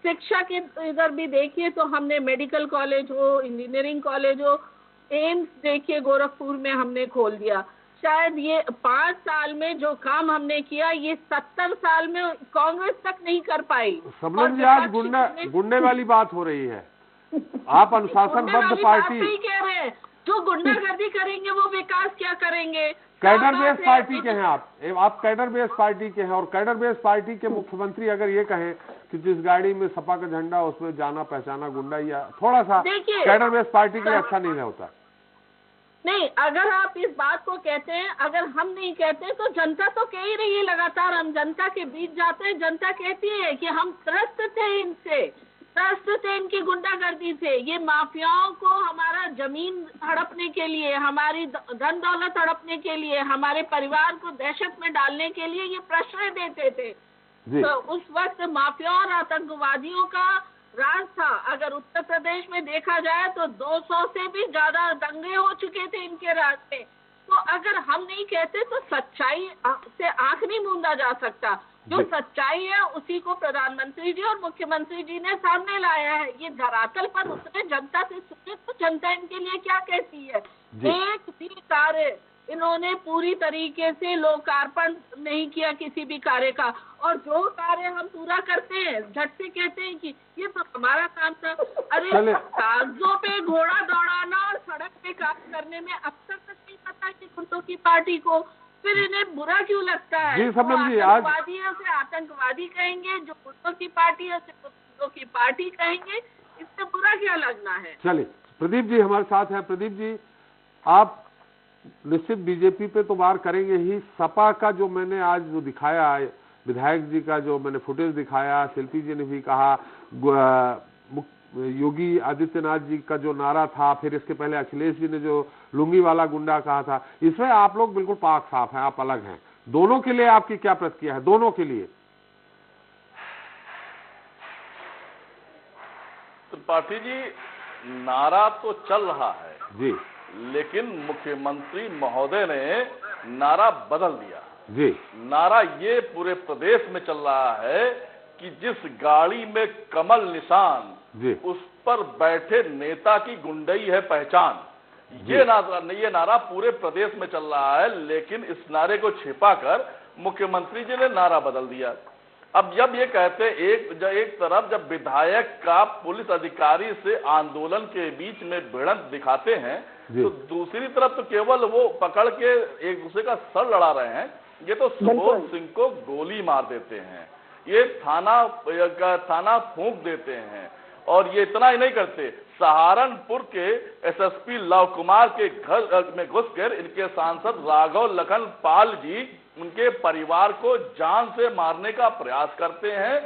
शिक्षा के इधर भी देखिए तो हमने मेडिकल कॉलेज हो, इंजीनियरिंग कॉलेज हो, एम्स देखिए गोरखपुर में हमने खोल दिया। शायद ये 5 साल में जो काम हमने किया ये 70 साल में कांग्रेस तक नहीं कर पाई। समझ जी, आज गुंडे वाली बात हो रही है। आप अनुशासनबद्ध पार्टी कह रहे हैं, जो गुंडागर्दी करेंगे वो विकास क्या करेंगे? कैडर बेस पार्टी के हैं आप कैडर बेस पार्टी के हैं, और कैडर बेस पार्टी के मुख्यमंत्री अगर ये कहें कि जिस गाड़ी में सपा का झंडा उसमें जाना पहचाना गुंडा, या थोड़ा सा कैडर बेस पार्टी के लिए अच्छा नहीं होता। नहीं, अगर आप इस बात को कहते हैं, अगर हम नहीं कहते तो जनता तो कह ही रही है लगातार। हम जनता के बीच जाते हैं, जनता कहती है कि हम त्रस्त थे इनसे, त्रस्त थे इनकी गुंडागर्दी से। ये माफियाओं को हमारा जमीन हड़पने के लिए, हमारी धन दौलत हड़पने के लिए, हमारे परिवार को दहशत में डालने के लिए ये प्रश्रय देते थे। तो उस वक्त माफियाओं और आतंकवादियों का राज था। अगर उत्तर प्रदेश में देखा जाए तो 200 से भी ज्यादा दंगे हो चुके थे इनके राज में। तो अगर हम नहीं कहते तो सच्चाई से आंख नहीं मूंदा जा सकता। जो सच्चाई है उसी को प्रधानमंत्री जी और मुख्यमंत्री जी ने सामने लाया है। ये धरातल पर उतरे, जनता से सुने तो जनता इनके लिए क्या कहती है। एक भी कार्य इन्होंने पूरी तरीके से लोकार्पण नहीं किया किसी भी कार्य का, और जो कार्य हम पूरा करते हैं झट से कहते हैं कि ये तो हमारा काम था। अरे कागजों पे घोड़ा दौड़ाना और सड़क पे काम करने में अब तक नहीं पता कि गुंडों की पार्टी को, फिर इन्हें बुरा क्यों लगता है? जी, आतंकवादी है उसे आतंकवादी कहेंगे, जो गुंडों की पार्टी है उसे गुंडों की पार्टी कहेंगे, इससे बुरा क्या लगना है? चलिए, प्रदीप जी हमारे साथ हैं। प्रदीप जी, आप निश्चित बीजेपी पे तो वार करेंगे ही। सपा का जो मैंने आज जो दिखाया, विधायक जी का जो मैंने फुटेज दिखाया, शिल्पी जी ने भी कहा, योगी आदित्यनाथ जी का जो नारा था, फिर इसके पहले अखिलेश जी ने जो लुंगी वाला गुंडा कहा था, इसमें आप लोग बिल्कुल पाक साफ हैं, आप अलग हैं। दोनों के लिए आपकी क्या प्रतिक्रिया है? दोनों के लिए त्रिपाठी जी, नारा तो चल रहा है जी, लेकिन मुख्यमंत्री महोदय ने नारा बदल दिया जी। नारा ये पूरे प्रदेश में चल रहा है कि जिस गाड़ी में कमल निशान जी, उस पर बैठे नेता की गुंडई है पहचान। ये नारा पूरे प्रदेश में चल रहा है, लेकिन इस नारे को छिपाकर मुख्यमंत्री जी ने नारा बदल दिया। अब जब ये कहते एक तरफ जब विधायक का पुलिस अधिकारी से आंदोलन के बीच में भिड़ंत दिखाते हैं, तो दूसरी तरफ तो केवल वो पकड़ के एक दूसरे का सर लड़ा रहे हैं। ये तो सुबोध सिंह को गोली मार देते हैं, ये थाना फूंक देते हैं, और ये इतना ही नहीं करते, सहारनपुर के एसएसपी लव कुमार के घर में घुसकर इनके सांसद राघव लखन पाल जी उनके परिवार को जान से मारने का प्रयास करते हैं,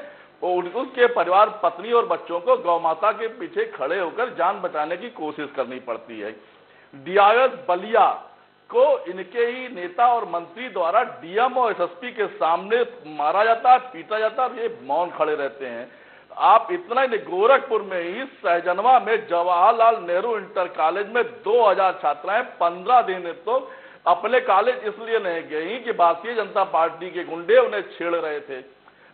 और उसके परिवार, पत्नी और बच्चों को गौ माता के पीछे खड़े होकर जान बचाने की कोशिश करनी पड़ती है। डीआईएस बलिया को इनके ही नेता और मंत्री द्वारा डीएम और एसएसपी के सामने मारा जाता है, पीटा जाता है, ये मौन खड़े रहते हैं। आप इतना ही नहीं, गोरखपुर में ही सहजनवा में जवाहरलाल नेहरू इंटर कॉलेज में 2000 छात्राएं 15 दिन तो अपने कॉलेज इसलिए नहीं गई कि भारतीय जनता पार्टी के गुंडे उन्हें छेड़ रहे थे।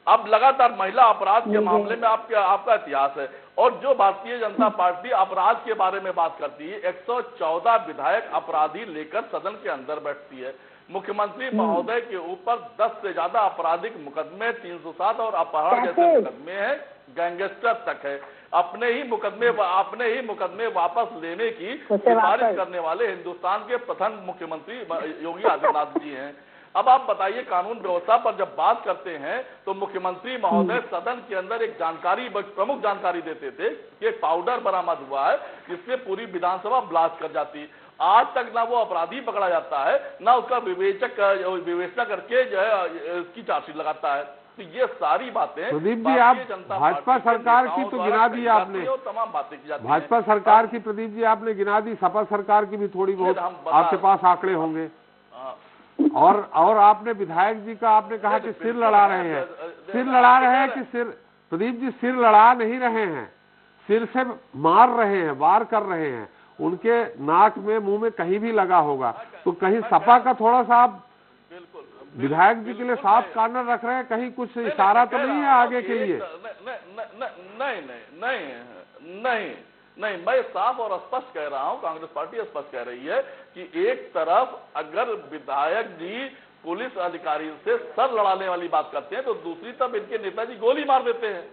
अब लगातार महिला अपराध के मामले में आपका इतिहास है, और जो भारतीय जनता पार्टी अपराध के बारे में बात करती है, 114 विधायक अपराधी लेकर सदन के अंदर बैठती है। मुख्यमंत्री महोदय के ऊपर 10 से ज्यादा आपराधिक मुकदमे, 307 और अपहरण जैसे मुकदमे हैं, गैंगस्टर तक है। अपने ही मुकदमे वापस लेने की सिफारिश करने वाले हिंदुस्तान के प्रथम मुख्यमंत्री योगी आदित्यनाथ जी हैं। अब आप बताइए, कानून व्यवस्था पर जब बात करते हैं तो मुख्यमंत्री महोदय सदन के अंदर एक प्रमुख जानकारी देते थे कि एक पाउडर बरामद हुआ है जिससे पूरी विधानसभा ब्लास्ट कर जाती। आज तक ना वो अपराधी पकड़ा जाता है, ना उसका विवेचना करके जो है उसकी चार्जशीट लगाता है। तो ये सारी बातें प्रदीप जी, आप भाजपा सरकार की तो गिना दी आपने, तमाम बातें की जाती भाजपा सरकार की प्रदीप जी आपने गिना दी, सपा सरकार की भी थोड़ी बहुत आपके पास आंकड़े होंगे। और आपने विधायक जी का आपने कहा कि सिर लड़ा रहे हैं, सिर लड़ा रहे हैं कि सिर, प्रदीप जी सिर लड़ा नहीं रहे हैं, सिर से मार रहे हैं, वार कर रहे हैं, उनके नाक में मुंह में कहीं भी लगा होगा। तो कहीं सपा का थोड़ा सा आप विधायक जी के लिए साफ कॉर्नर रख रहे हैं, कहीं कुछ इशारा तो नहीं है आगे के लिए? नहीं, मैं साफ और स्पष्ट कह रहा हूं, कांग्रेस पार्टी स्पष्ट कह रही है कि एक तरफ अगर विधायक जी पुलिस अधिकारी से सर लड़ाने वाली बात करते हैं तो दूसरी तरफ इनके नेताजी गोली मार देते हैं,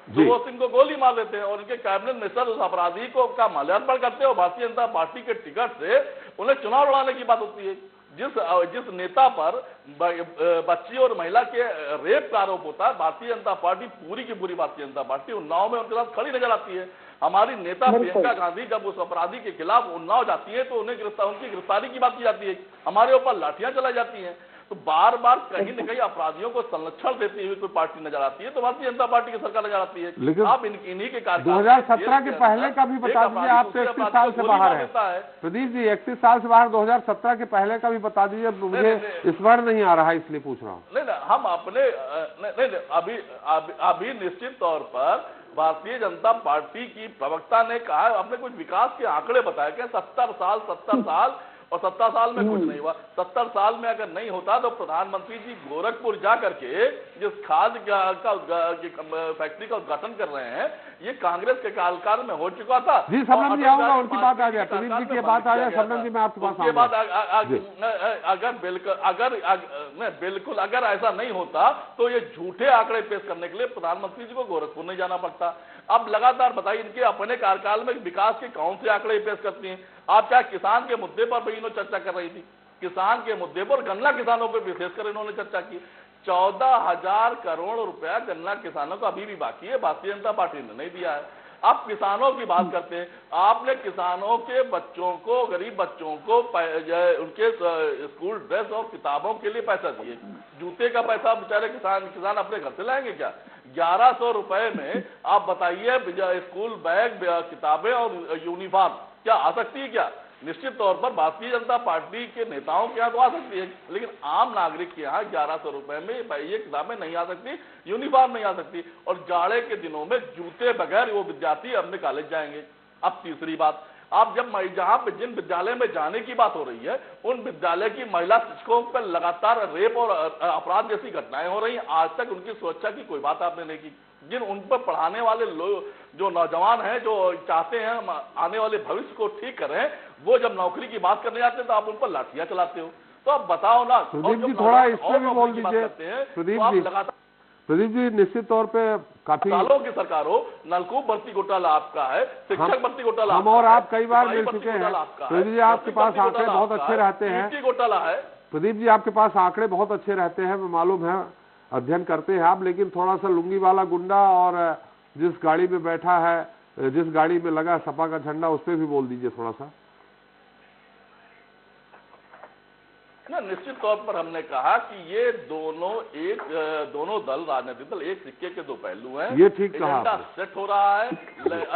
जो सिंह को गोली मार देते हैं, और इनके कैबिनेट मिनिस्टर उस अपराधी को का माल्यार्पण करते हैं और भारतीय जनता पार्टी के टिकट से उन्हें चुनाव लड़ाने की बात होती है। जिस नेता पर बच्ची और महिला के रेप का आरोप होता है, भारतीय जनता पार्टी पूरी की पूरी भारतीय जनता पार्टी उन्नाव में उनके साथ खड़ी नजर आती है। हमारी नेता प्रियंका गांधी जब उस अपराधी के खिलाफ उन्नाव जाती है तो उनकी गिरफ्तारी की बात की जाती है, हमारे ऊपर लाठियां चलाई जाती हैं। तो बार बार कहीं न कहीं अपराधियों को संरक्षण देती हुई कोई पार्टी नजर आती है तो भारतीय जनता पार्टी की सरकार नजर आती है। लेकिन आप इन्हीं के कार्यकाल 2017 के पहले का भी बता दीजिए, आप तो 31 साल से बाहर है प्रदीप जी, 31 साल से बाहर, 2017 के पहले का भी बता दीजिए, मुझे स्मरण नहीं आ रहा है इसलिए पूछ रहा हूँ। नहीं, हम अपने अभी निश्चित तौर पर भारतीय जनता पार्टी की प्रवक्ता ने कहा, अपने कुछ विकास के आंकड़े बताए कि 70 साल और 70 साल में कुछ नहीं हुआ। 70 साल में अगर नहीं होता तो प्रधानमंत्री जी गोरखपुर जाकर के जिस खाद फैक्ट्री का उद्घाटन कर रहे हैं, ये कांग्रेस के कार्यकाल में हो चुका था। जी सबनम जी आऊंगा, उनकी बात आ जाए, प्रदीप जी की बात आ जाए, सबनम जी मैं आपके पास उसके बाद अगर ऐसा नहीं होता तो ये झूठे आंकड़े पेश करने के लिए प्रधानमंत्री जी को गोरखपुर नहीं जाना पड़ता। अब लगातार बताइए, इनके अपने कार्यकाल में विकास के कौन से आंकड़े पेश करती हैं? आप क्या किसान के मुद्दे पर भी इन्होंने चर्चा कर रही थी, किसान के मुद्दे पर, गन्ना किसानों पर विशेषकर इन्होंने चर्चा की। 14,000 करोड़ रुपया गन्ना किसानों को अभी भी बाकी है, भारतीय जनता पार्टी ने नहीं दिया है। आप किसानों की बात करते हैं, आपने किसानों के बच्चों को, गरीब बच्चों को उनके स्कूल ड्रेस और किताबों के लिए पैसा दिए, जूते का पैसा बेचारे किसान अपने घर से लाएंगे क्या? 1100 रुपए में आप बताइए स्कूल बैग, किताबें और यूनिफॉर्म क्या आ सकती है क्या? निश्चित तौर पर भारतीय जनता पार्टी के नेताओं के यहाँ तो आ सकती है, लेकिन आम नागरिक के यहाँ 1100 रुपए में ये किताबें नहीं आ सकती, यूनिफॉर्म नहीं आ सकती, और जाड़े के दिनों में जूते बगैर वो विद्यार्थी अपने कॉलेज जाएंगे। अब तीसरी बात, आप जब जहां पे जिन विद्यालय में जाने की बात हो रही है, उन विद्यालय की महिला शिक्षकों पर लगातार रेप और अपराध जैसी घटनाएं हो रही हैं, आज तक उनकी सुरक्षा की कोई बात आपने नहीं की। जिन उन पर पढ़ाने वाले लोग, जो नौजवान हैं, जो चाहते हैं हम आने वाले भविष्य को ठीक करें, वो जब नौकरी की बात करने जाते हैं तो आप उन पर लाठियां चलाते हो। तो आप बताओ ना, प्रदीप जी थोड़ा इसमें भी बोल दीजिए। प्रदीप जी निश्चित तौर पे काफी सालों की सरकार हो, नलकूप भर्ती घोटाला आपका है, शिक्षक भर्ती घोटाला हम और आप कई बार मिल चुके हैं। प्रदीप जी आपके पास आंकड़े बहुत अच्छे रहते हैं, घोटाला है। प्रदीप जी आपके पास आंकड़े बहुत अच्छे रहते हैं, मालूम है, अध्ययन करते हैं आप, लेकिन थोड़ा सा लुंगी वाला गुंडा और जिस गाड़ी में बैठा है, जिस गाड़ी में लगा सपा का झंडा, उस पर भी बोल दीजिए थोड़ा सा। ना, निश्चित तौर पर हमने कहा कि ये दोनों दल, राजनीतिक दल एक सिक्के के दो पहलू हैं। ये ठीक कहा। एजेंडा सेट हो रहा है,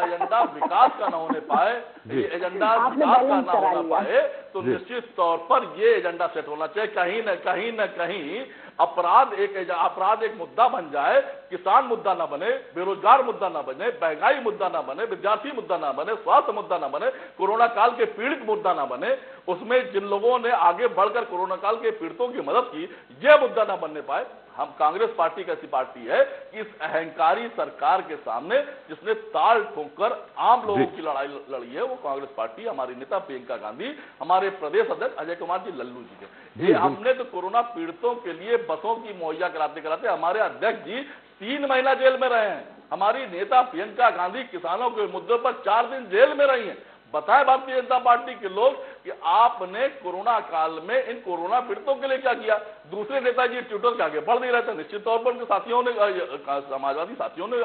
एजेंडा विकास का ना होने पाए, ये एजेंडा विकास का ना होना पाए तो निश्चित तौर पर ये एजेंडा सेट होना चाहिए। कहीं न कहीं अपराध एक मुद्दा बन जाए, किसान मुद्दा ना बने, बेरोजगार मुद्दा ना बने, महंगाई मुद्दा ना बने, विद्यार्थी मुद्दा ना बने, स्वास्थ्य मुद्दा ना बने, कोरोना काल के पीड़ित मुद्दा ना बने, उसमें जिन लोगों ने आगे बढ़कर कोरोना काल के पीड़ितों की मदद की, ये मुद्दा ना बनने पाए। हम कांग्रेस पार्टी कैसी पार्टी है कि इस अहंकारी सरकार के सामने, जिसने ताल ठोंकर आम लोगों की लड़ाई लड़ी है, वो कांग्रेस पार्टी, हमारी नेता प्रियंका गांधी, हमारे प्रदेश अध्यक्ष अजय कुमार जी लल्लू जी के। ये हमने तो कोरोना पीड़ितों के लिए बसों की मुहैया कराते हमारे अध्यक्ष जी 3 महीना जेल में रहे हैं। हमारी नेता प्रियंका गांधी किसानों के मुद्दों पर 4 दिन जेल में रही हैं। बताएं भारतीय जनता पार्टी के लोग कि आपने कोरोना काल में इन कोरोना पीड़ितों के लिए क्या किया। दूसरे नेताजी ट्विटर के आगे बढ़ नहीं रहे थे, निश्चित तौर पर उनके साथियों ने, समाजवादी साथियों ने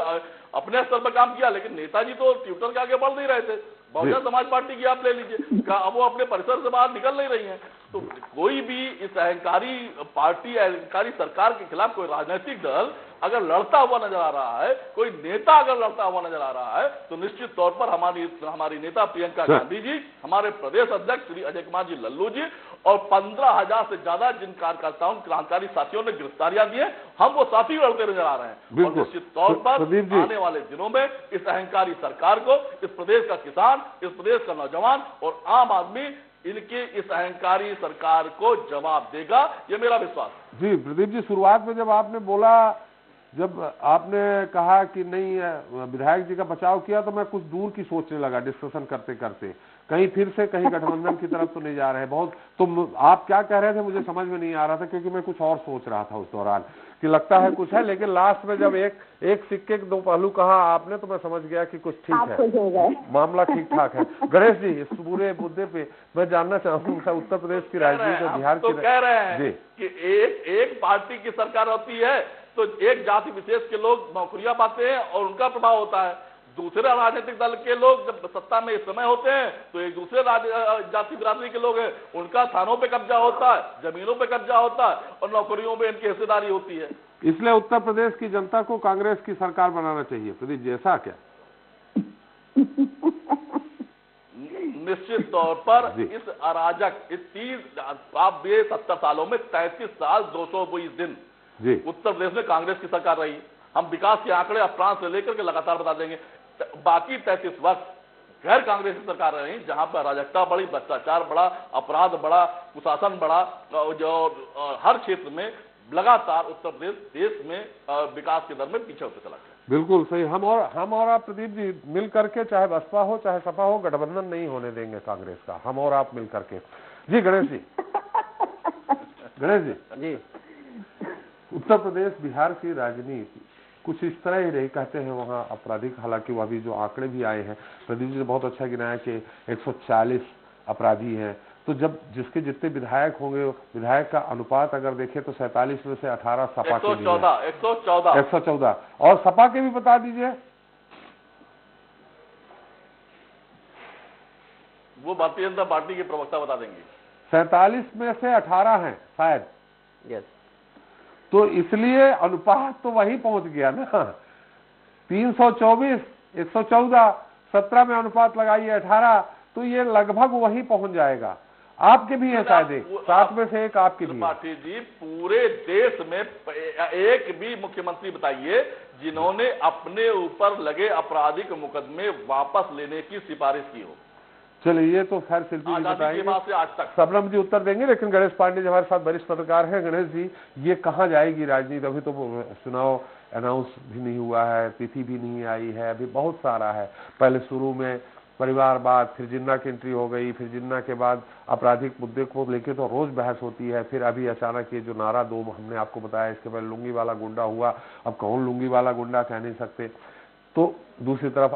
अपने स्तर पर काम किया, लेकिन नेताजी तो ट्विटर के आगे बढ़ नहीं रहे थे। बहुजन समाज पार्टी की आप ले लीजिए, अब वो अपने परिसर से बाहर निकल नहीं रही है। तो कोई भी इस अहंकारी पार्टी, अहंकारी सरकार के खिलाफ कोई राजनीतिक दल अगर लड़ता हुआ नजर आ रहा है, कोई नेता अगर लड़ता हुआ नजर आ रहा है, तो निश्चित तौर पर हमारी नेता प्रियंका गांधी जी, हमारे प्रदेश अध्यक्ष श्री अजय कुमार जी लल्लू जी और 15,000 से ज्यादा जिन कार्यकर्ताओं, क्रांतिकारी साथियों ने गिरफ्तारियां दी है, हम वो साथी लड़ते नजर आ रहे हैं। और निश्चित तौर पर आने वाले दिनों में इस अहंकारी सरकार को, इस प्रदेश का किसान, इस प्रदेश का नौजवान और आम आदमी इनके इस अहंकारी सरकार को जवाब देगा, ये मेरा विश्वास है। जी प्रदीप जी, शुरुआत में जब आपने बोला, जब आपने कहा कि नहीं विधायक जी का बचाव किया, तो मैं कुछ दूर की सोचने लगा डिस्कशन करते करते, कहीं फिर से कहीं गठबंधन की तरफ तो नहीं जा रहे बहुत। तो आप क्या कह रहे थे मुझे समझ में नहीं आ रहा था, क्योंकि मैं कुछ और सोच रहा था उस दौरान कि लगता है कुछ है, लेकिन लास्ट में जब एक सिक्के के दो पहलू कहा आपने, तो मैं समझ गया कि कुछ ठीक है, मामला ठीक ठाक है। गणेश जी, इस पूरे मुद्दे पे मैं जानना चाहूंगा, उत्तर प्रदेश की राजनीति और बिहार की, कह रहे हैं कि एक पार्टी की सरकार होती है तो एक जाति विशेष के लोग नौकरियां पाते हैं और उनका प्रभाव होता है। दूसरे राजनीतिक दल के लोग जब सत्ता में इस समय होते हैं तो एक दूसरे जाति बिरादरी के लोग हैं, उनका थानों पे कब्जा होता है, जमीनों पे कब्जा होता है और नौकरियों में इनकी हिस्सेदारी होती है। इसलिए उत्तर प्रदेश की जनता को कांग्रेस की सरकार बनाना चाहिए। प्रदीप जी, ऐसा क्या? निश्चित तौर पर इस अराजक, इस 70 सालों में 33 साल 220 दिन उत्तर प्रदेश में कांग्रेस की सरकार रही। हम विकास के आंकड़े अपराध से लेकर के लगातार बता देंगे। बाकी 33 वर्ष गैर कांग्रेस की सरकार रही, जहां पर अराजकता बढ़ी, भ्रष्टाचार बढ़ा, अपराध बढ़ा, कुशासन बढ़ा, जो हर क्षेत्र में लगातार उत्तर प्रदेश देश में विकास के दर में पीछे होते चला गया। बिल्कुल सही। हम और आप प्रदीप जी मिल करके, चाहे बसपा हो चाहे सपा हो, गठबंधन नहीं होने देंगे कांग्रेस का, हम और आप मिल करके। जी गणेश जी, गणेश जी, उत्तर प्रदेश बिहार की राजनीति कुछ इस तरह ही रही, कहते हैं वहाँ आपराधिक, हालांकि वह भी जो आंकड़े भी आए हैं, प्रदीप जी ने बहुत अच्छा गिनाया कि 140 अपराधी हैं। तो जब जिसके जितने विधायक होंगे, विधायक का अनुपात अगर देखें तो 47 में से 18 सपा के, 114 और सपा के भी बता दीजिए। वो भारतीय जनता पार्टी के प्रवक्ता बता देंगे। 47 में से 18 हैं शायद। यस। तो इसलिए अनुपात तो वही पहुंच गया ना, 324, 114, 17 में अनुपात लगाइए 18, तो ये लगभग वही पहुंच जाएगा। आपके भी है शायद एक, 7 में से एक आपके भी। त्रिपाठी जी, पूरे देश में एक भी मुख्यमंत्री बताइए जिन्होंने अपने ऊपर लगे आपराधिक मुकदमे वापस लेने की सिफारिश की हो। चलिए, ये तो खैर शिल्पी जी बताएंगे, आज तक सबरम जी उत्तर देंगे, लेकिन गणेश पांडे जी हमारे साथ वरिष्ठ पत्रकार हैं। गणेश जी, ये कहाँ जाएगी राजनीति? अभी तो चुनाव अनाउंस भी नहीं हुआ है, तिथि भी नहीं आई है, अभी बहुत सारा है। पहले शुरू में परिवारवाद, फिर जिन्ना की एंट्री हो गई, फिर जिन्ना के बाद आपराधिक मुद्दे को लेकर तो रोज बहस होती है। फिर अभी अचानक ये जो नारा 2 हमने आपको बताया, इसके पहले लुंगी वाला गुंडा हुआ, अब कौन लुंगी वाला गुंडा कह नहीं सकते। तो दूसरी तरफ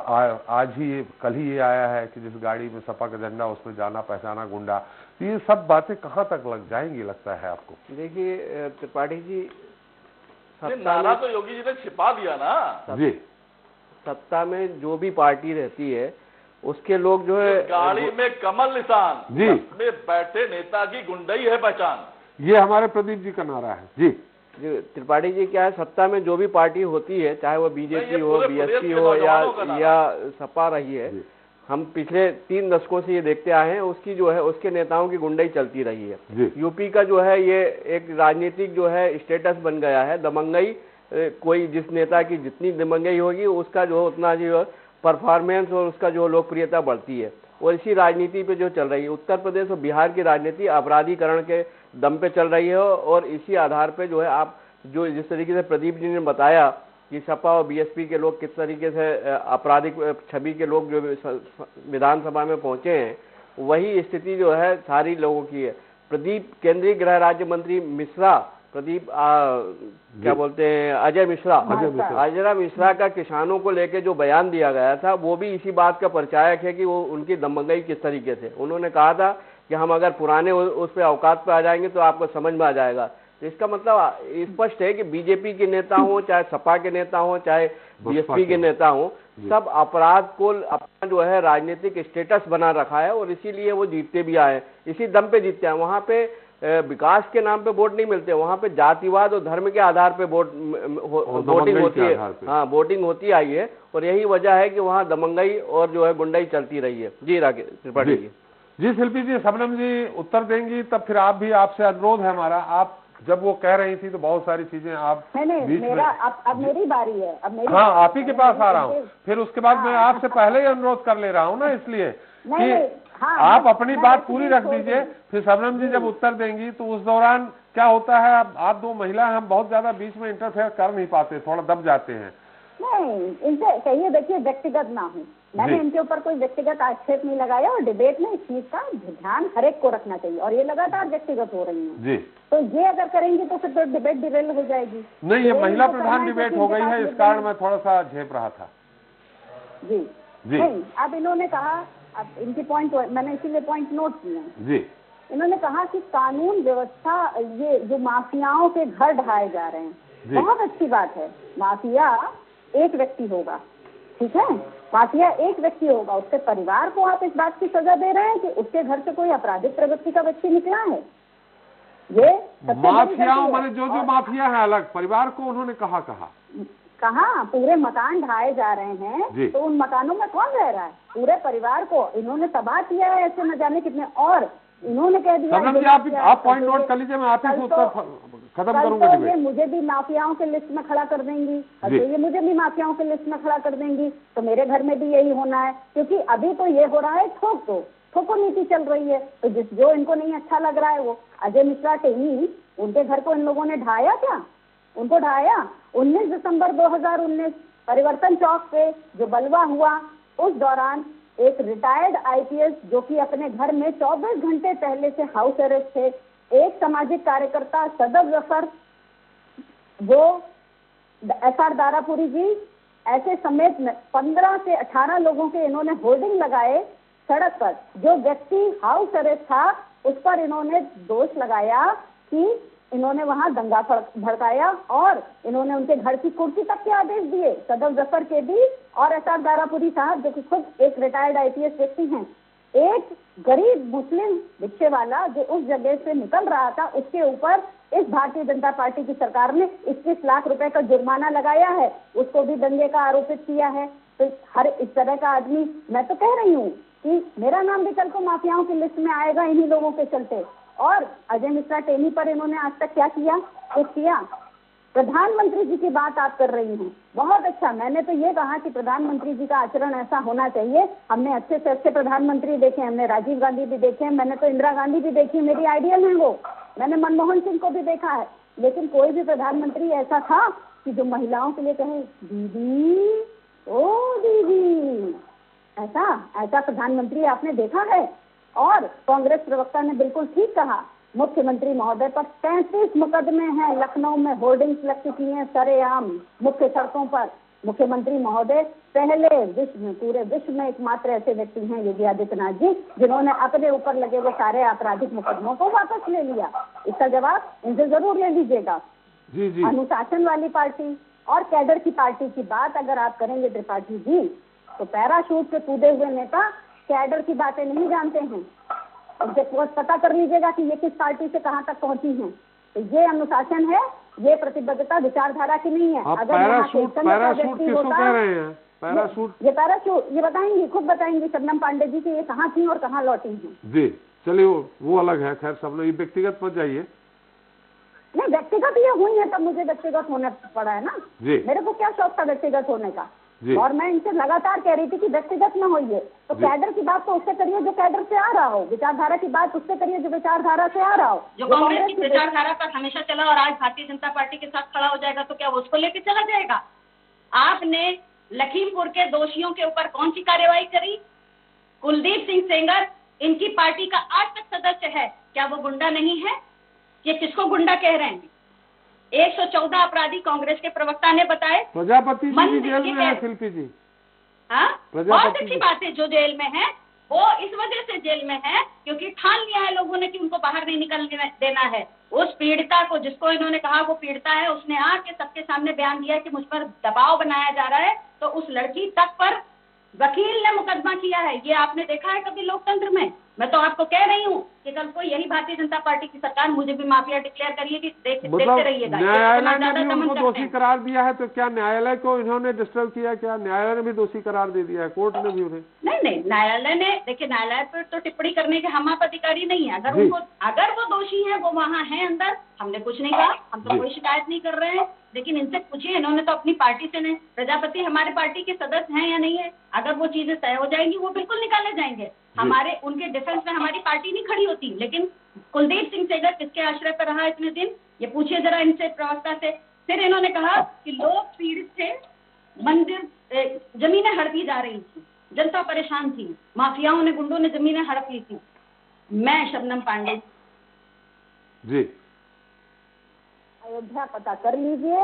आज ही कल ही ये आया है कि जिस गाड़ी में सपा का झंडा उसमें जाना पहचाना गुंडा। तो ये सब बातें कहाँ तक लग जाएंगी लगता है आपको? देखिए त्रिपाठी जी, नारा तो योगी जी ने छिपा दिया ना जी। सत्ता में जो भी पार्टी रहती है उसके लोग जो है, गाड़ी में कमल निशान जी में बैठे नेता की गुंडई है पहचान। ये हमारे प्रदीप जी का नारा है। जी त्रिपाठी जी, क्या है, सत्ता में जो भी पार्टी होती है, चाहे वो बीजेपी हो, बीएसपी हो या सपा रही है, हम पिछले 3 दशकों से ये देखते आए हैं, उसकी जो है उसके नेताओं की गुंडाई चलती रही है। यूपी का जो है ये एक राजनीतिक जो है स्टेटस बन गया है, दमंगई, कोई जिस नेता की जितनी दमंगई होगी उसका जो उतना जो परफॉर्मेंस और उसका जो लोकप्रियता बढ़ती है, और इसी राजनीति पे जो चल रही है। उत्तर प्रदेश और बिहार की राजनीति अपराधीकरण के दम पे चल रही है, और इसी आधार पे जो है आप जो जिस तरीके से प्रदीप जी ने बताया कि सपा और बीएसपी के लोग किस तरीके से आपराधिक छवि के लोग जो विधानसभा में पहुंचे हैं, वही स्थिति जो है सारी लोगों की है। प्रदीप, केंद्रीय गृह राज्य मंत्री मिश्रा, प्रदीप क्या बोलते हैं, अजय मिश्रा का किसानों को लेके जो बयान दिया गया था, वो भी इसी बात का परिचायक है कि वो उनकी दमंगई किस तरीके से। उन्होंने कहा था कि हम अगर पुराने उस पे औकात पे आ जाएंगे तो आपको समझ में आ जाएगा। तो इसका मतलब स्पष्ट है कि बीजेपी के नेता हो, चाहे सपा के नेता हो, चाहे बीएसपी के नेता हो, सब अपराध को अपना जो है राजनीतिक स्टेटस बना रखा है, और इसीलिए वो जीतते भी आए, इसी दम पे जीतते हैं। वहां पे विकास के नाम पे वोट नहीं मिलते, वहां पे जातिवाद और धर्म के आधार पे वोटिंग होती है। हाँ, वोटिंग होती आई है, और यही वजह है कि वहाँ दमंगई और जो है गुंडाई चलती रही है। जी राकेश त्रिपाठी जी शिल्पी जी, शबनम जी उत्तर देंगी, तब फिर आप भी, आपसे अनुरोध है हमारा। आप जब वो कह रही थी तो बहुत सारी चीजें आप नहीं, मेरा अब मेरी बारी है, अब मेरी हाँ, आप ही के पास आ रहा हूँ, फिर उसके बाद मैं आपसे पहले ही अनुरोध कर ले रहा हूँ ना, इसलिए कि आप अपनी बात पूरी रख दीजिए, फिर शबनम जी जब उत्तर देंगी तो उस दौरान क्या होता है, आप 2 महिला, हम बहुत ज्यादा बीच में इंटरफेयर कर नहीं पाते, थोड़ा दब जाते हैं। नहीं, इनसे कहिए, देखिए व्यक्तिगत ना हो, मैंने इनके ऊपर कोई व्यक्तिगत आक्षेप नहीं लगाया, और डिबेट में इस चीज का ध्यान हर एक को रखना चाहिए, और ये लगातार व्यक्तिगत हो रही है जी। तो ये अगर करेंगे तो फिर तो डिबेट डिरेल हो जाएगी। नहीं, ये महिला प्रधान डिबेट हो गई है, इस कारण मैं थोड़ा सा झेप रहा था। जी नहीं, अब इन्होंने कहा, अब इनकी पॉइंट मैंने इसीलिए पॉइंट नोट किया जी। इन्होंने कहा कि कानून व्यवस्था, ये जो माफियाओं के घर ढाए जा रहे हैं, बहुत अच्छी बात है। माफिया एक व्यक्ति होगा, ठीक है, माफिया एक व्यक्ति होगा, उसके परिवार को आप इस बात की सजा दे रहे हैं कि उसके घर से कोई आपराधिक प्रवृत्ति का व्यक्ति निकला है। ये माफियाओं माने जो माफिया है अलग, परिवार को उन्होंने कहा पूरे मकान ढाए जा रहे हैं, तो उन मकानों में कौन रह रहा है? पूरे परिवार को इन्होंने तबाह किया है, ऐसे न जाने कितने। और इन्होंने कह दिया, आप पॉइंट नोट कर लीजिए, मैं आप ही उत्तर खत्म करूंगा। तो ये मुझे भी माफियाओं के लिस्ट में खड़ा कर देंगी, तो ये मुझे भी माफियाओं के लिस्ट में खड़ा कर देंगी, तो मेरे घर में भी यही होना है। क्योंकि अभी तो ये हो रहा है, ठोको नीति चल रही है, तो जो इनको नहीं अच्छा लग रहा है वो अजय मिश्रा टेनी, उनके घर को इन लोगों ने ढाया क्या? उनको ढाया। 19 दिसंबर 2019 परिवर्तन चौक पे जो बलवा हुआ, उस दौरान एक रिटायर्ड आईपीएस जो कि अपने घर में 24 घंटे पहले से हाउस अरेस्ट थे, एक सामाजिक कार्यकर्ता सदब जफर, वो SR दारापुरी जी, ऐसे समेत 15 से 18 लोगों के इन्होंने होर्डिंग लगाए सड़क पर। जो व्यक्ति हाउस अरेस्ट था उस पर इन्होंने दोष लगाया कि इन्होंने वहां दंगा भड़काया, और इन्होंने उनके घर की कुर्सी तक के आदेश दिए, सदब जफर के भी और SR दारापुरी साहब, जो कि खुद एक रिटायर्ड आईपीएस व्यक्ति हैं। एक गरीब मुस्लिम रिक्शे वाला जो उस जगह से निकल रहा था, उसके ऊपर इस भारतीय जनता पार्टी की सरकार ने 21 लाख रुपए का जुर्माना लगाया है, उसको भी दंगे का आरोपित किया है। तो हर इस तरह का आदमी, मैं तो कह रही हूँ कि मेरा नाम भी कल को माफियाओं की लिस्ट में आएगा इन्हीं लोगों के चलते। और अजय मिश्रा टेनी पर इन्होंने आज तक क्या किया? कुछ किया? प्रधानमंत्री जी की बात आप कर रही हैं, बहुत अच्छा। मैंने तो ये कहा कि प्रधानमंत्री जी का आचरण ऐसा होना चाहिए। हमने अच्छे से अच्छे प्रधानमंत्री देखे, हमने राजीव गांधी भी देखे, मैंने तो इंदिरा गांधी भी देखी, मेरी आइडियल है वो। मैंने मनमोहन सिंह को भी देखा है, लेकिन कोई भी प्रधानमंत्री ऐसा था कि जो महिलाओं के लिए कहे दीदी, ओ दीदी, ऐसा प्रधानमंत्री आपने देखा है? और कांग्रेस प्रवक्ता ने बिल्कुल ठीक कहा, मुख्यमंत्री महोदय पर 35 मुकदमे हैं, लखनऊ में होर्डिंग्स लग चुकी हैं सरेआम मुख्य सड़कों पर। मुख्यमंत्री महोदय पहले पूरे विश्व में एकमात्र ऐसे व्यक्ति हैं, योगी आदित्यनाथ जी, जिन्होंने अपने ऊपर लगे वो सारे आपराधिक मुकदमों को वापस ले लिया। इसका जवाब इनसे जरूर ले लीजिएगा। अनुशासन वाली पार्टी और कैडर की पार्टी की बात अगर आप करेंगे त्रिपाठी जी, तो पैराशूट से कूदे हुए नेता कैडर की बातें नहीं जानते हैं। उनसे पता कर लीजिएगा कि ये किस पार्टी से कहाँ तक पहुंची हैं। तो ये अनुशासन है, ये प्रतिबद्धता विचारधारा की नहीं है। अगर पैराशूट किसको कह रहे हैं? पैराशूट, ये पैराशूट ये बताएंगी, खुद बताएंगी शबनम पांडे जी की ये कहाँ थी और कहाँ लौटी हैं। जी चलिए वो अलग है, खैर सब लोग ये व्यक्तिगत मत जाइए। नहीं व्यक्तिगत ये हुई है तब मुझे व्यक्तिगत होना पड़ा है ना जी। मेरे को क्या शौक था व्यक्तिगत होने का, और मैं इनसे लगातार कह रही थी कि व्यक्तिगत न होइए। तो कैडर की बात तो उससे करिए जो कैडर से आ रहा हो, विचारधारा की बात उससे करिए जो विचारधारा से आ रहा हो। जो कांग्रेस की विचारधारा पर हमेशा चला और आज भारतीय जनता पार्टी के साथ खड़ा हो जाएगा तो क्या वो उसको लेके चला जाएगा? आपने लखीमपुर के दोषियों के ऊपर कौन सी कार्रवाई करी? कुलदीप सिंह सेंगर इनकी पार्टी का आज तक सदस्य है, क्या वो गुंडा नहीं है? ये किसको गुंडा कह रहे हैं? 114 अपराधी कांग्रेस के प्रवक्ता ने बताए। प्रजापति जी जेल में है शिल्पी जी। हाँ बहुत अच्छी बात है, जो जेल में है वो इस वजह से जेल में है क्योंकि ठान लिया है लोगों ने कि उनको बाहर नहीं निकलने देना है। उस पीड़िता को, जिसको इन्होंने कहा वो पीड़िता है, उसने आके सबके सामने बयान दिया कि मुझ पर दबाव बनाया जा रहा है, तो उस लड़की तक पर वकील ने मुकदमा किया है। ये आपने देखा है कभी लोकतंत्र में? मैं तो आपको कह रही हूँ कि कल को यही भारतीय जनता पार्टी की सरकार मुझे भी माफिया डिक्लेयर करिएगी, देखते रहिएगा। न्यायालय ने भी उनको दोषी करार दिया है, तो क्या न्यायालय को इन्होंने डिस्टर्ब किया? क्या न्यायालय ने भी दोषी करार दे दिया है? कोर्ट ने भी उन्हें? नहीं, न्यायालय ने, देखिए न्यायालय पर तो टिप्पणी करने के हम आप अधिकारी नहीं है। अगर वो दोषी है, वो वहाँ है अंदर, हमने कुछ नहीं कहा, हम तो कोई शिकायत नहीं कर रहे हैं। लेकिन इनसे पूछिए, इन्होंने तो अपनी पार्टी से नहीं, प्रजापति हमारे पार्टी के सदस्य हैं या नहीं है? अगर वो चीजें तय हो जाएंगी वो बिल्कुल निकाले जाएंगे। हमारे उनके डिफेंस में हमारी पार्टी नहीं खड़ी होती। लेकिन कुलदीप सिंह सेंगर किसके आश्रय पर रहा इतने दिन, ये पूछिए जरा इनसे, प्रवक्ता से। फिर इन्होंने कहा कि लोग पीड़ित थे, मंदिर जमीनें हड़पी जा रही थी, जनता परेशान थी, माफियाओं ने, गुंडों ने जमीनें हड़प ली थी। मैं शबनम पांडे जी, अयोध्या पता कर लीजिए,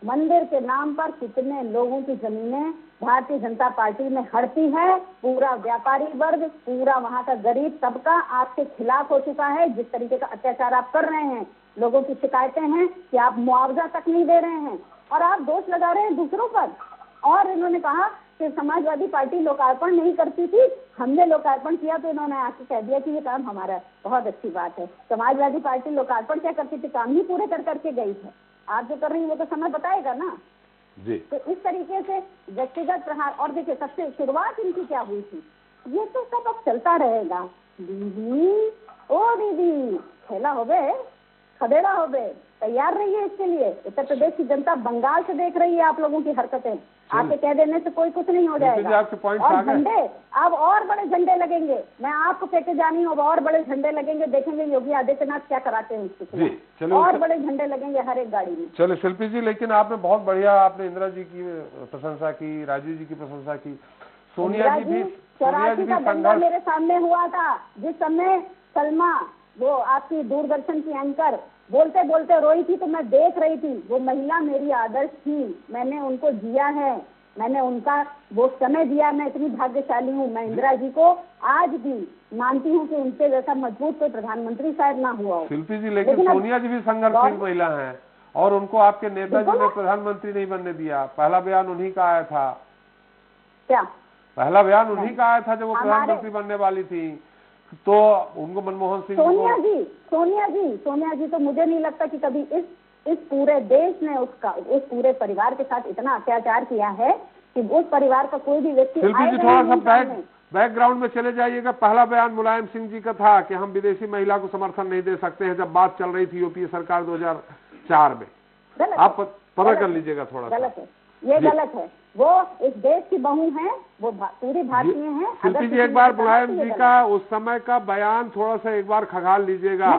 मंदिर के नाम पर कितने लोगों की जमीनें भारतीय जनता पार्टी में हड़पी है। पूरा व्यापारी वर्ग, पूरा वहाँ का गरीब तबका आपके खिलाफ हो चुका है। जिस तरीके का अत्याचार आप कर रहे हैं, लोगों की शिकायतें हैं कि आप मुआवजा तक नहीं दे रहे हैं और आप दोष लगा रहे हैं दूसरों पर। और इन्होंने कहा कि समाजवादी पार्टी लोकार्पण नहीं करती थी, हमने लोकार्पण किया, तो इन्होंने आके कह दिया कि ये काम हमारा है। बहुत अच्छी बात है। समाजवादी पार्टी लोकार्पण क्या करती थी? काम ही पूरे कर करके गई है। आप जो कर रही है वो तो समय बताएगा ना जी। तो इस तरीके से व्यक्तिगत प्रहार। और देखिए सबसे शुरुआत इनकी क्या हुई थी, ये तो सब अब चलता रहेगा। दीदी, ओ दीदी, खेला हो गए, खदेड़ा हो गए, तैयार रहिए इसके लिए। उत्तर प्रदेश की जनता बंगाल से देख रही है आप लोगों की हरकतें। आके कह देने से कोई कुछ नहीं हो जाएगा। और झंडे, अब और बड़े झंडे लगेंगे। मैं आपको कहते जानी हूँ, अब और बड़े झंडे लगेंगे। देखेंगे योगी आदित्यनाथ क्या कराते हैं इसके। और बड़े झंडे लगेंगे हर एक गाड़ी में। चलो शिल्पी जी, लेकिन आपने बहुत बढ़िया, आपने इंदिरा जी की प्रशंसा की, राजीव जी की प्रशंसा की, सोनिया जी भी। 84 का दंगा मेरे सामने हुआ था, जिस समय सलमा, वो आपकी दूरदर्शन की एंकर, बोलते बोलते रोई थी, तो मैं देख रही थी। वो महिला मेरी आदर्श थी, मैंने उनको जिया है, मैंने उनका वो समय दिया। मैं इतनी भाग्यशाली हूँ। मैं इंदिरा जी को आज भी मानती हूँ कि उनसे जैसा मजबूत कोई प्रधानमंत्री शायद ना हुआ हो। शिल्पी जी, लेकिन सोनिया जी भी संघर्षशील महिला हैं और उनको आपके नेताजी ने प्रधानमंत्री नहीं बनने दिया। पहला बयान उन्हीं का आया था। क्या पहला बयान उन्हीं का आया था जब वो प्रधानमंत्री बनने वाली थी, तो उनको मनमोहन सिंह। सोनिया जी तो मुझे नहीं लगता कि कभी इस पूरे देश ने उस पूरे परिवार के साथ इतना अत्याचार किया है कि उस परिवार का कोई भी व्यक्ति। शिल्पी जी, थोड़ा सा बैकग्राउंड में चले जाइएगा। पहला बयान मुलायम सिंह जी का था कि हम विदेशी महिला को समर्थन नहीं दे सकते हैं, जब बात चल रही थी यूपीए सरकार 2004 में। आप पता कर लीजिएगा थोड़ा सा। गलत है, ये गलत है। वो इस देश की बहू हैं, वो पूरी भारतीय हैं। शिल्पी जी, एक बार मुलायम जी का उस समय का बयान थोड़ा सा एक बार खंगाल लीजिएगा।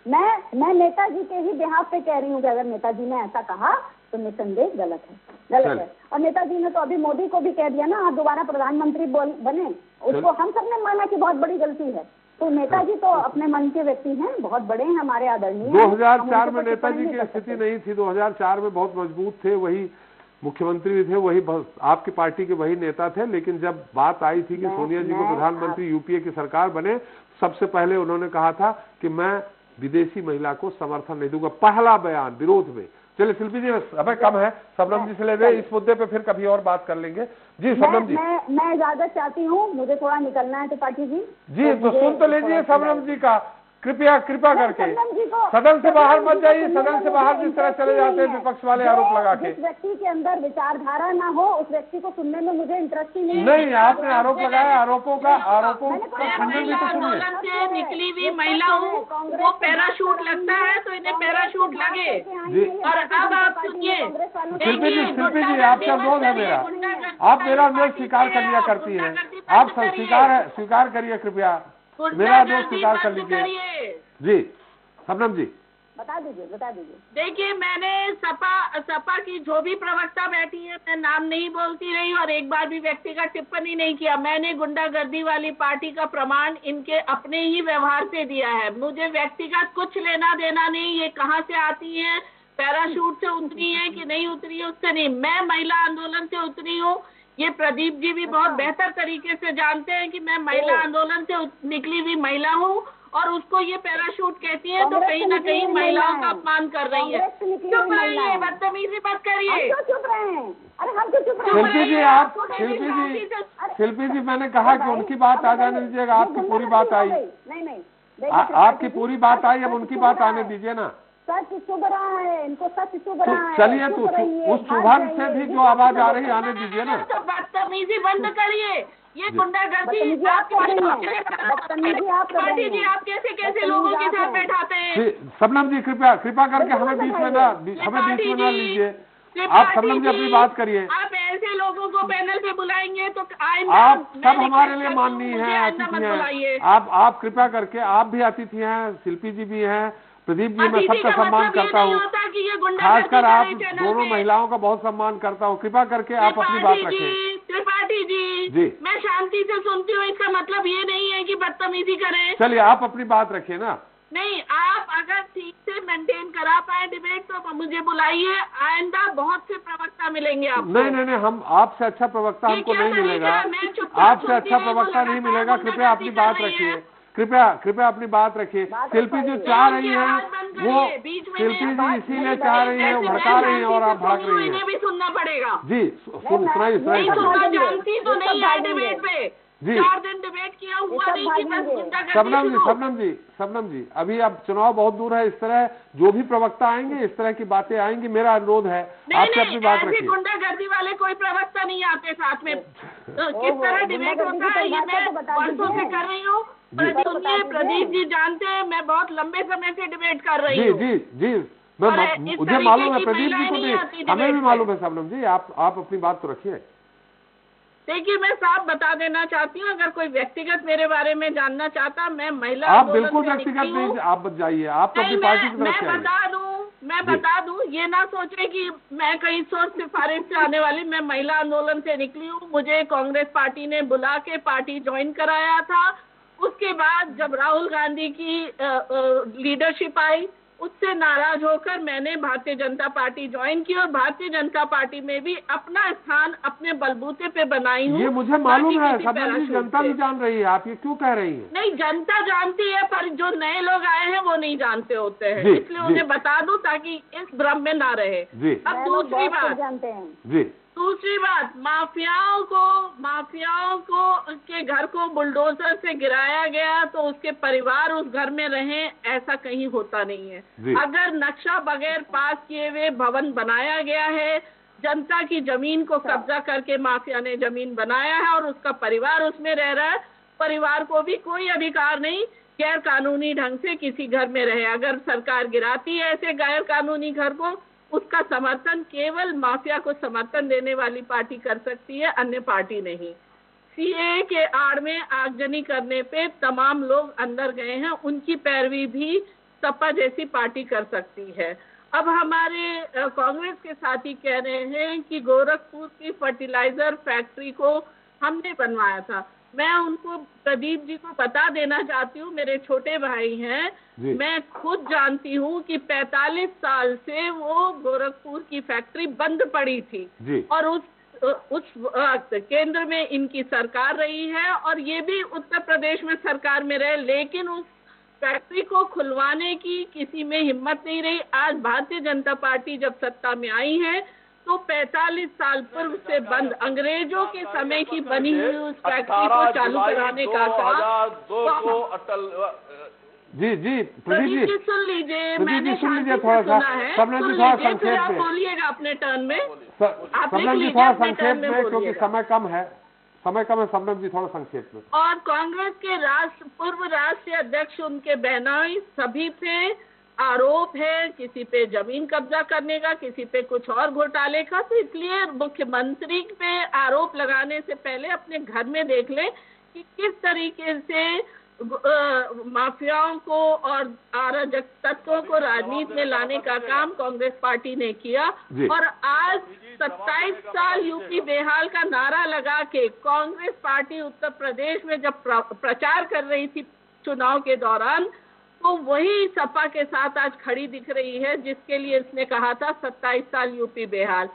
मैं नेताजी के ही बिहाफ पे कह रही हूँ कि अगर नेताजी ने ऐसा कहा तो निसंदेह गलत है। और नेताजी ने तो अभी मोदी को भी कह दिया ना, आप दोबारा प्रधानमंत्री बने। उसको हम सब ने माना कि बहुत बड़ी गलती है। तो नेताजी तो अपने मन के व्यक्ति हैं, बहुत बड़े हैं, हमारे आदरणीय। 2004 में नेताजी की स्थिति नहीं थी। 2004 में बहुत मजबूत थे, वही मुख्यमंत्री भी थे, वही आपकी पार्टी के वही नेता थे। लेकिन जब बात आई थी कि सोनिया जी को प्रधानमंत्री यूपीए की सरकार बने, सबसे पहले उन्होंने कहा था कि मैं विदेशी महिला को समर्थन नहीं दूंगा। पहला बयान विरोध में चलिए शिल्पी जी, समय कम है, शबनम जी से ले रहे, इस मुद्दे पे फिर कभी और बात कर लेंगे। जी शबनम जी। मैं इजाजत चाहती हूँ, मुझे थोड़ा निकलना है त्रिपाठी जी। जी तो सुन तो लीजिए शबनम जी का, कृपया करके सदन से बाहर मत जाइए। सदन से बाहर जिस तरह चले जाते हैं विपक्ष वाले आरोप लगा के। जिस व्यक्ति के अंदर विचारधारा ना हो उस व्यक्ति को सुनने में मुझे इंटरेस्ट ही नहीं। आपने आरोप लगाया, आरोपों का खंडन भी तो सुनिए। निकली हुई महिला हूँ, वो पैराशूट लगता है तो इन्हें पैराशूट लगे। और अब आप सुनिए शिल्पी जी, आपका अनुरोध है मेरा, आप मेरा अनुरोध स्वीकार कर लिया करती है, आप स्वीकार करिए कृपया, मेरा दोस्त स्वीकार कर लीजिए। जी शबनम जी बता दीजिए। देखिए, मैंने सपा की जो भी प्रवक्ता बैठी है, मैं नाम नहीं बोलती रही और एक बार भी व्यक्तिगत टिप्पणी नहीं किया। मैंने गुंडागर्दी वाली पार्टी का प्रमाण इनके अपने ही व्यवहार से दिया है। मुझे व्यक्तिगत कुछ लेना देना नहीं, ये कहाँ से आती है, पैराशूट से उतरी है कि नहीं उतरी है उससे नहीं। मैं महिला आंदोलन से उतरी हूँ। ये प्रदीप जी भी बहुत बेहतर तरीके से जानते हैं कि मैं महिला आंदोलन से निकली हुई महिला हूँ और उसको ये पैराशूट कहती है तो कहीं ना कहीं महिलाओं का अपमान कर रही है। चुप रहिए, बदतमीजी मत करिए। शिल्पी जी मैंने कहा कि उनकी बात आ जाने दीजिएगा, आपकी पूरी बात आई। नहीं, आपकी पूरी बात आई, अब उनकी बात आने दीजिए ना। सच चुभ रहा है, इनको सच चुभ रहा है। चलिए तो उस चुभन से भी जो आवाज आ रही है आने दीजिए ना। तो बदतमीजी बंद करिए, ये गुंडागर्दी पार्टी जी, आप कैसे लोगों के साथ बैठाते हैं। शबनम जी कृपया करके हमें बीच में ना लीजिए। आप शबनम जी अपनी बात करिए। आप ऐसे लोगों को पैनल पे बुलाएंगे तो आप सब हमारे लिए माननीय हैं, अतिथि हैं। आप कृपया करके, आप भी अतिथि हैं, शिल्पी जी भी हैं, प्रदीप जी, मैं सबका सम्मान करता हूँ, खासकर आप दोनों महिलाओं का बहुत सम्मान करता हूँ। कृपा करके आप अपनी बात रखें। त्रिपाठी जी, मैं शांति से सुनती हूँ, इसका मतलब ये नहीं है कि बदतमीजी करें। चलिए आप अपनी बात रखिए ना। नहीं, आप अगर ठीक से मेंटेन करा पाए डिबेट तो मुझे बुलाइए। आइंदा बहुत से प्रवक्ता मिलेंगे आपको। नहीं, हम आपसे अच्छा प्रवक्ता हमको नहीं मिलेगा, आपसे अच्छा प्रवक्ता नहीं मिलेगा। कृपया अपनी बात रखिए, कृपया अपनी बात रखिए। शिल्पी जी चाह रही हैं, वो शिल्पी जी इसीलिए चाह रही हैं, वो भड़का रही हैं और आप भड़क रही हैं। इन्हें भी सुनना पड़ेगा। जी सुनाइए। जानती तो नहीं है डिबेट पे जी, 4 दिन डिबेट किया हुआ नहीं कि शबनम जी अभी अब चुनाव बहुत दूर है, इस तरह जो भी प्रवक्ता आएंगे इस तरह की बातें आएंगी। मेरा अनुरोध है आपसे अपनी बात रखिए। गुंडागर्दी वाले कोई प्रवक्ता नहीं आते साथ में। किस तरह डिबेट होता है ये मैं वर्षों से कर रही हूँ। प्रदीप जी जानते हैं, मैं बहुत लंबे समय से डिबेट कर रही हूँ। जी मुझे मालूम है, प्रदीप जी को भी, हमें भी मालूम है। शबनम जी आप अपनी बात तो रखिए। देखिए, मैं साफ बता देना चाहती हूँ, अगर कोई व्यक्तिगत मेरे बारे में जानना चाहता, मैं महिला आप बिल्कुल व्यक्तिगत नहीं, आप बच जाइए, आप तो अपनी पार्टी की तरफ से मैं बता दूं, ये ना सोचे कि मैं कहीं सोच सिफारिश से आने वाली। मैं महिला आंदोलन से निकली हूँ, मुझे कांग्रेस पार्टी ने बुला के पार्टी ज्वाइन कराया था। उसके बाद जब राहुल गांधी की लीडरशिप आई, उससे नाराज होकर मैंने भारतीय जनता पार्टी ज्वाइन की और भारतीय जनता पार्टी में भी अपना स्थान अपने बलबूते पे बनाई हूँ। ये मुझे मालूम है, जनता भी जान रही है, आप ये क्यों कह रही हैं? नहीं, जनता जानती है, पर जो नए लोग आए हैं वो नहीं जानते होते हैं, इसलिए उन्हें बता दूं ताकि इस भ्रम में ना रहे। अब दूसरी बात जानते हैं दूसरी बात, माफियाओं को के घर को बुलडोजर से गिराया गया तो उसके परिवार उस घर में रहें, ऐसा कहीं होता नहीं है। अगर नक्शा बगैर पास किए हुए भवन बनाया गया है, जनता की जमीन को कब्जा करके माफिया ने जमीन बनाया है और उसका परिवार उसमें रह रहा है, परिवार को भी कोई अधिकार नहीं गैर कानूनी ढंग से किसी घर में रहे। अगर सरकार गिराती है ऐसे गैर कानूनी घर को, उसका समर्थन केवल माफिया को समर्थन देने वाली पार्टी कर सकती है, अन्य पार्टी नहीं। सीएए के आड़ में आगजनी करने पे तमाम लोग अंदर गए हैं, उनकी पैरवी भी सपा जैसी पार्टी कर सकती है। अब हमारे कांग्रेस के साथी कह रहे हैं कि गोरखपुर की फर्टिलाइजर फैक्ट्री को हमने बनवाया था। मैं उनको, प्रदीप जी को बता देना चाहती हूँ, मेरे छोटे भाई हैं, मैं खुद जानती हूँ कि 45 साल से वो गोरखपुर की फैक्ट्री बंद पड़ी थी और उस वक्त केंद्र में इनकी सरकार रही है और ये भी उत्तर प्रदेश में सरकार में रहे, लेकिन उस फैक्ट्री को खुलवाने की किसी में हिम्मत नहीं रही। आज भारतीय जनता पार्टी जब सत्ता में आई है तो 45 साल पूर्व से बंद अंग्रेजों के समय की बनी हुई उस फैक्ट्री को चालू कराने का काम। जी प्रदीप जी सुन लीजिए, मैंने सुन लीजिए थोड़ा सा, सबने जी थोड़ा संक्षेप में बोलिएगा अपने टर्न में, सबने जी थोड़ा संक्षेप में, क्योंकि समय कम है, सबने जी थोड़ा संक्षेप में। और कांग्रेस के पूर्व राष्ट्रीय अध्यक्ष उनके बहनोई सभी पे आरोप है, किसी पे जमीन कब्जा करने का, किसी पे कुछ और घोटाले का। तो इसलिए मुख्यमंत्री पे आरोप लगाने से पहले अपने घर में देख ले कि किस तरीके से माफियाओं को और अराजक तत्वों को राजनीति में लाने का काम कांग्रेस पार्टी ने किया। और आज 27 साल यूपी बेहाल का नारा लगा के कांग्रेस पार्टी उत्तर प्रदेश में जब प्रचार कर रही थी चुनाव के दौरान, तो वही सपा के साथ आज खड़ी दिख रही है जिसके लिए इसने कहा था 27 साल यूपी बेहाल।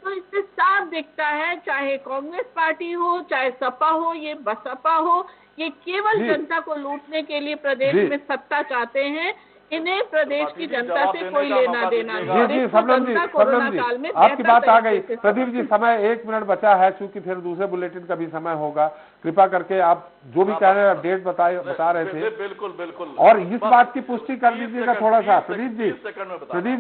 तो इससे साफ दिखता है, चाहे कांग्रेस पार्टी हो, चाहे सपा हो, ये बसपा हो, ये केवल जनता को लूटने के लिए प्रदेश में सत्ता चाहते हैं। इन्हें प्रदेश की जनता से कोई लेना देना नहीं। जी सबनम जी आपकी बात आ गई। प्रदीप जी समय 1 मिनट बचा है, चूंकि फिर दूसरे बुलेटिन का भी समय होगा। कृपा करके आप जो भी कह रहे हैं अपडेट बता रहे थे, बिल्कुल और इस बात की पुष्टि कर दीजिएगा थोड़ा सा प्रदीप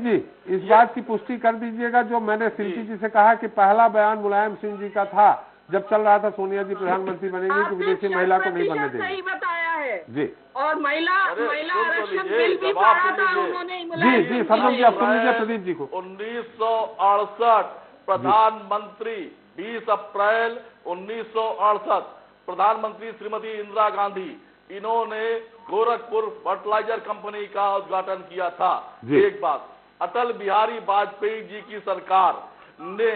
जी, इस बात की पुष्टि कर दीजिएगा जो मैंने शिल्पी जी से कहा कि पहला बयान मुलायम सिंह जी का था जब चल रहा था सोनिया जी प्रधानमंत्री बनेंगी कि विदेशी महिला को नहीं बनने देंगे। सही बताया है जी। और महिला आरक्षण बिल भी पाया था उन्होंने। जी सबनम जी आप सुन लीजिए प्रदीप जी को। 1968 प्रधानमंत्री 20 अप्रैल 1968 प्रधानमंत्री श्रीमती इंदिरा गांधी, इन्होंने गोरखपुर फर्टिलाइजर कंपनी का उद्घाटन किया था। एक बात, अटल बिहारी वाजपेयी जी की सरकार ने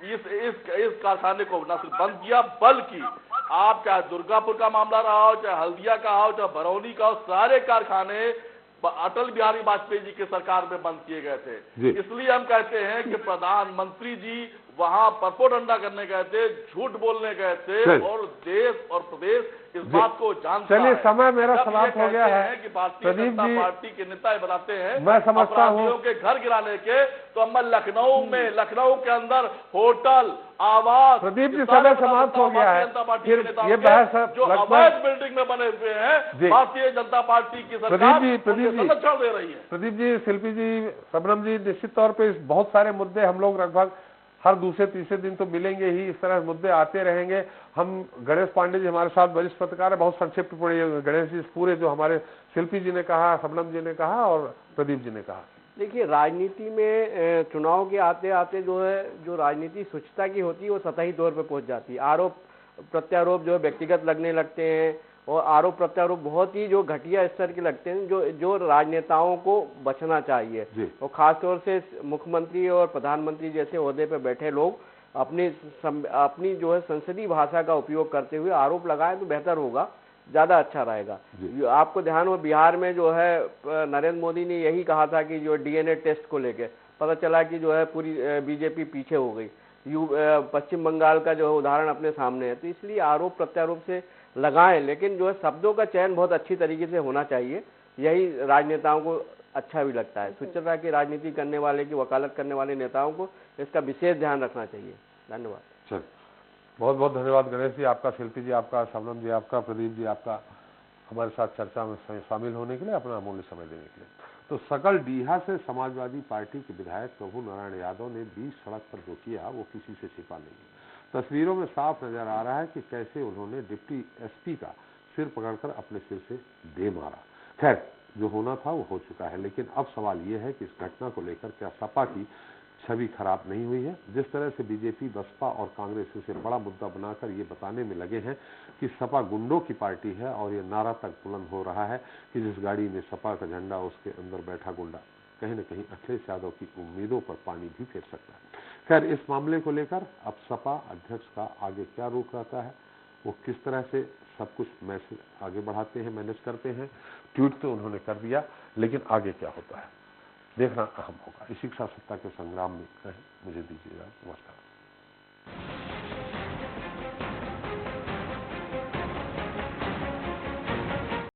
इस कारखाने को न सिर्फ बंद किया, बल्कि आप चाहे दुर्गापुर का मामला रहा हो, चाहे हल्दिया का हो, चाहे बरौनी का हो, सारे कारखाने अटल बिहारी वाजपेयी जी की सरकार में बंद किए गए थे। इसलिए हम कहते हैं कि प्रधानमंत्री जी वहां परपोटंडा करने गए थे, झूठ बोलने गए थे, और देश और प्रदेश इस बात को जानता है। चलिए समय मेरा समाप्त हो गया है कि भारतीय जनता पार्टी के नेता बताते हैं मैं समझता हूं के घर गिराने के, तो हम लखनऊ के अंदर होटल आवास। प्रदीप जी समय समाप्त हो गया है, फिर ये बहस जो अवैध बिल्डिंग में बने हुए हैं भारतीय जनता पार्टी की सरकार संरक्षण दे रही है। प्रदीप जी, शिल्पी जी, सबनम जी, निश्चित तौर पे बहुत सारे मुद्दे हम लोग लगभग हर दूसरे तीसरे दिन तो मिलेंगे ही, इस तरह मुद्दे आते रहेंगे। हम गणेश पांडे जी हमारे साथ वरिष्ठ पत्रकार है, बहुत संक्षिप्त पड़े गणेश जी पूरे जो हमारे शिल्पी जी ने कहा, सबनम जी ने कहा और प्रदीप जी ने कहा। देखिए राजनीति में चुनाव के आते आते जो है जो राजनीति स्वच्छता की होती है वो सतही तौर पे पहुंच जाती है। आरोप प्रत्यारोप जो है व्यक्तिगत लगने लगते हैं, और आरोप प्रत्यारोप बहुत ही जो घटिया स्तर के लगते हैं, जो राजनेताओं को बचना चाहिए। और खासतौर से मुख्यमंत्री और प्रधानमंत्री जैसे ओहदे पे बैठे लोग अपनी जो है संसदीय भाषा का उपयोग करते हुए आरोप लगाएं तो बेहतर होगा, ज्यादा अच्छा रहेगा। आपको ध्यान हो बिहार में जो है नरेंद्र मोदी ने यही कहा था कि जो डीएनए टेस्ट को लेकर पता चला कि जो है पूरी बीजेपी पीछे हो गई। पश्चिम बंगाल का जो है उदाहरण अपने सामने है। तो इसलिए आरोप प्रत्यारोप से लगाएं, लेकिन जो है शब्दों का चयन बहुत अच्छी तरीके से होना चाहिए, यही राजनेताओं को अच्छा भी लगता है। स्वच्छता की राजनीति करने वाले की वकालत करने वाले नेताओं को इसका विशेष ध्यान रखना चाहिए। धन्यवाद। चल बहुत बहुत धन्यवाद गणेश जी आपका, शिल्पी जी आपका, सबनम जी आपका, प्रदीप जी आपका हमारे साथ चर्चा में शामिल होने के लिए, अपना अमूल्य समय देने के लिए। तो सकल डीहा से समाजवादी पार्टी के विधायक प्रभु नारायण यादव ने बीच सड़क पर जो किया वो किसी से छिपा नहीं। तस्वीरों में साफ नजर आ रहा है कि कैसे उन्होंने डिप्टी एसपी का सिर पकड़कर अपने सिर से दे मारा। खैर जो होना था वो हो चुका है, लेकिन अब सवाल ये है कि इस घटना को लेकर क्या सपा की छवि खराब नहीं हुई है। जिस तरह से बीजेपी, बसपा और कांग्रेस इसे बड़ा मुद्दा बनाकर ये बताने में लगे हैं कि सपा गुंडों की पार्टी है, और ये नारा तक बुलंद हो रहा है कि जिस गाड़ी में सपा का झंडा उसके अंदर बैठा गुंडा कहीं न कहीं अखिलेश यादव की उम्मीदों पर पानी भी फेर सकता है। खैर इस मामले को लेकर अब सपा अध्यक्ष का आगे क्या रुख रहता है, वो किस तरह से सब कुछ मैसेज आगे बढ़ाते हैं, मैनेज करते हैं। ट्वीट तो उन्होंने कर दिया, लेकिन आगे क्या होता है देखना अहम होगा। इसी के साथ सत्ता के संग्राम में मुझे दीजिएगा। नमस्कार।